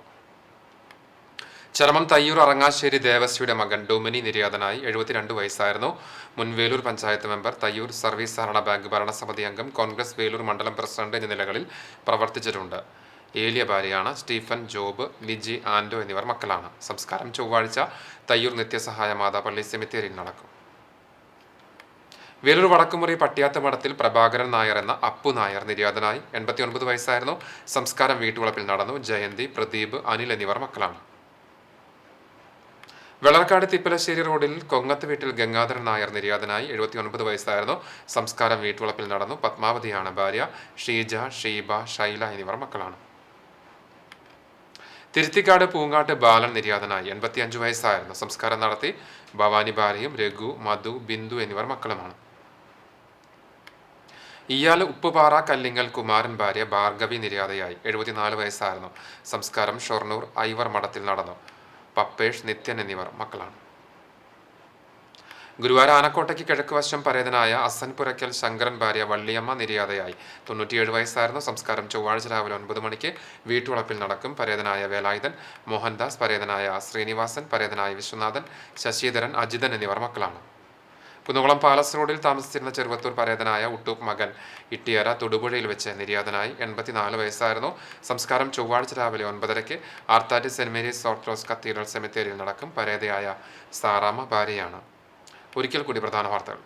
ചരമം തയ്യൂർ അറങ്ങാശ്ശേരി ദേവസ്വിയുടെ മകൻ ഡൊമിനി നിര്യാതനായി. 72 വയസ്സായിരുന്നു. മുൻ വേലൂർ പഞ്ചായത്ത് മെമ്പർ, തയ്യൂർ സർവീസ് സഹകരണ ബാങ്ക് ഭരണസമിതി അംഗം, കോൺഗ്രസ് വേലൂർ മണ്ഡലം പ്രസിഡന്റ് എന്നീ നിലകളിൽ പ്രവർത്തിച്ചിട്ടുണ്ട്. ഏലിയ ഭാര്യയാണ്. സ്റ്റീഫൻ, ജോബ്, ലിജി, ആൻഡോ എന്നിവർ മക്കളാണ്. സംസ്കാരം ചൊവ്വാഴ്ച തയ്യൂർ നിത്യസഹായ മാതാപള്ളി സെമിത്തേരിയിൽ നടക്കും. വേലൂർ വടക്കുമുറി പട്ടിയാത്ത് മഠത്തിൽ പ്രഭാകരൻ നായർ എന്ന അപ്പു നായർ നിര്യാതനായി. 89 വയസ്സായിരുന്നു. സംസ്കാരം വീട്ടുവളപ്പിൽ നടന്നു. ജയന്തി, പ്രദീപ്, അനിൽ എന്നിവർ മക്കളാണ്. വെള്ളറക്കാട് തിപ്പലശ്ശേരി റോഡിൽ കൊങ്ങത്ത് വീട്ടിൽ ഗംഗാധരൻ നായർ നിര്യാതനായി. 79 വയസ്സായിരുന്നു. സംസ്കാരം വീട്ടുവളപ്പിൽ നടന്നു. പത്മാവതിയാണ് ഭാര്യ. ഷീജ, ഷീബ, ഷൈല എന്നിവർ മക്കളാണ്. തിരുത്തിക്കാട് പൂങ്ങാട്ട് ബാലൻ നിര്യാതനായി. 85 വയസ്സായിരുന്നു. സംസ്കാരം നടത്തി. ഭവാനി ഭാര്യയും രഘു, മധു, ബിന്ദു എന്നിവർ മക്കളുമാണ്. ഇയാൾ ഉപ്പുപാറ കല്ലിങ്ങൽ കുമാരൻ ഭാര്യ ഭാർഗവി നിര്യാതയായി. 74 വയസ്സായിരുന്നു. സംസ്കാരം ഷൊർണൂർ ഐവർ മഠത്തിൽ നടന്നു. പപ്പേഷ്, നിത്യൻ എന്നിവർ മക്കളാണ്. ഗുരുവായൂർ ആനക്കോട്ടയ്ക്ക് കിഴക്ക് വശം പരേതനായ അസൻപുരയ്ക്കൽ ശങ്കരൻ ഭാര്യ വള്ളിയമ്മ നിര്യാതയായി. 97 വയസ്സായിരുന്നു. സംസ്കാരം ചൊവ്വാഴ്ച രാവിലെ 9 മണിക്ക് വീട്ടുവളപ്പിൽ നടക്കും. പരേതനായ വേലായുധൻ, മോഹൻദാസ്, പരേതനായ ശ്രീനിവാസൻ, പരേതനായ വിശ്വനാഥൻ, ശശിധരൻ, അജിതൻ എന്നിവർ മക്കളാണ്. കുന്നുകുളം പാലസ് റോഡിൽ താമസിച്ചിരുന്ന ചെറുവത്തൂർ പരേതനായ ഉട്ടൂപ്പ് മകൻ ഇട്ടിയറ തൊടുപുഴയിൽ വെച്ച് നിര്യാതനായി. 84 വയസ്സായിരുന്നു. സംസ്കാരം ചൊവ്വാഴ്ച രാവിലെ 9:30 Arthat saint Mary's orthodox cathedral സെമിത്തേരിയിൽ നടക്കും. പരേതയായ സാറാമ്മ ഭാര്യയാണ്. ഒരിക്കൽ കൂടി പ്രധാന വാർത്തകൾ.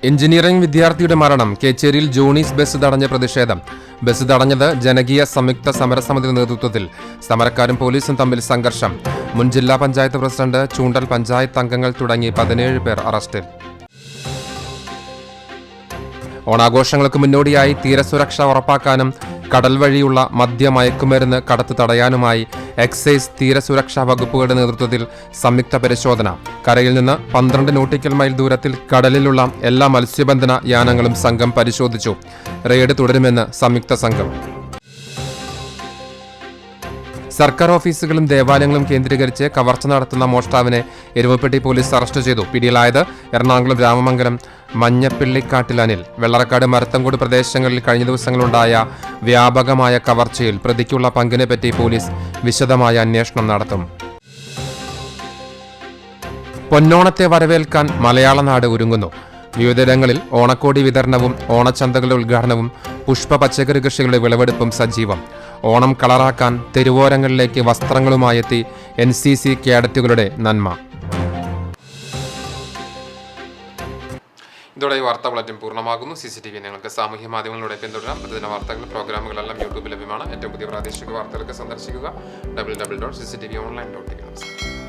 എഞ്ചിനീയറിംഗ് വിദ്യാർത്ഥിയുടെ മരണം. കേച്ചേരിയിൽ ജോണീസ് ബസ് തടഞ്ഞ പ്രതിഷേധം. ബസ് തടഞ്ഞത് ജനകീയ സംയുക്ത സമരസമിതിയുടെ നേതൃത്വത്തിൽ. സമരക്കാരും പോലീസും തമ്മിൽ സംഘർഷം. മുൻ ജില്ലാ പഞ്ചായത്ത് പ്രസിഡന്റ്, ചൂണ്ടൽ പഞ്ചായത്ത് അംഗങ്ങൾ തുടങ്ങി 17 പേർ അറസ്റ്റിൽ. ഓണാഘോഷങ്ങൾക്ക് മുന്നോടിയായി തീരസുരക്ഷ ഉറപ്പാക്കാനും കടൽ വഴിയുള്ള മദ്യമയക്കുമരുന്ന് കടത്ത് തടയാനുമായി എക്സൈസ് തീരസുരക്ഷാ വകുപ്പുകളുടെ നേതൃത്വത്തിൽ സംയുക്ത പരിശോധന. കരയിൽ നിന്ന് 12 നോട്ടിക്കൽ മൈൽ ദൂരത്തിൽ കടലിലുള്ള എല്ലാ മത്സ്യബന്ധന യാനങ്ങളും സംഘം പരിശോധിച്ചു. റെയ്ഡ് തുടരുമെന്ന് സംയുക്ത സംഘം. സർക്കാർ ഓഫീസുകളും ദേവാലയങ്ങളും കേന്ദ്രീകരിച്ച് കവർച്ച നടത്തുന്ന മോഷ്ടാവിനെ എരുവപ്പെട്ടി പോലീസ് അറസ്റ്റ് ചെയ്തു. പിടിയിലായത് എറണാകുളം രാമമംഗലം മഞ്ഞപ്പിള്ളിക്കാട്ടിൽ അനിൽ. വെള്ളറക്കാട് മരത്തങ്കോട് പ്രദേശങ്ങളിൽ കഴിഞ്ഞ ദിവസങ്ങളുണ്ടായ വ്യാപകമായ കവർച്ചയിൽ പ്രതിക്കുള്ള പങ്കിനെപ്പറ്റി പോലീസ് വിശദമായ അന്വേഷണം നടത്തും. പൊന്നോണത്തെ വരവേൽക്കാൻ മലയാളനാട് ഒരുങ്ങുന്നു. വിവിധയിടങ്ങളിൽ ഓണക്കോടി വിതരണവും ഓണച്ചന്തകളുടെ ഉദ്ഘാടനവും പുഷ്പ പച്ചക്കറി കൃഷികളുടെ വിളവെടുപ്പും സജീവം. ഓണം കളറാക്കാൻ തെരുവോരങ്ങളിലേക്ക് വസ്ത്രങ്ങളുമായെത്തി NCC കേഡറ്റുകളുടെ നന്മ. ഇതോടെ ഈ വാർത്താ ബുള്ളറ്റിൻ പൂർണ്ണമാകുന്നു. CCTV നിങ്ങൾക്ക് സാമൂഹ്യ മാധ്യമങ്ങളിലൂടെ പിന്തുടരാം. പ്രതിദിന വാർത്തകൾ, പ്രോഗ്രാമുകളെല്ലാം യൂട്യൂബിൽ ലഭ്യമാണ്. ഏറ്റവും പുതിയ പ്രാദേശിക വാർത്തകൾക്ക് സന്ദർശിക്കുക www.cctvonline.in.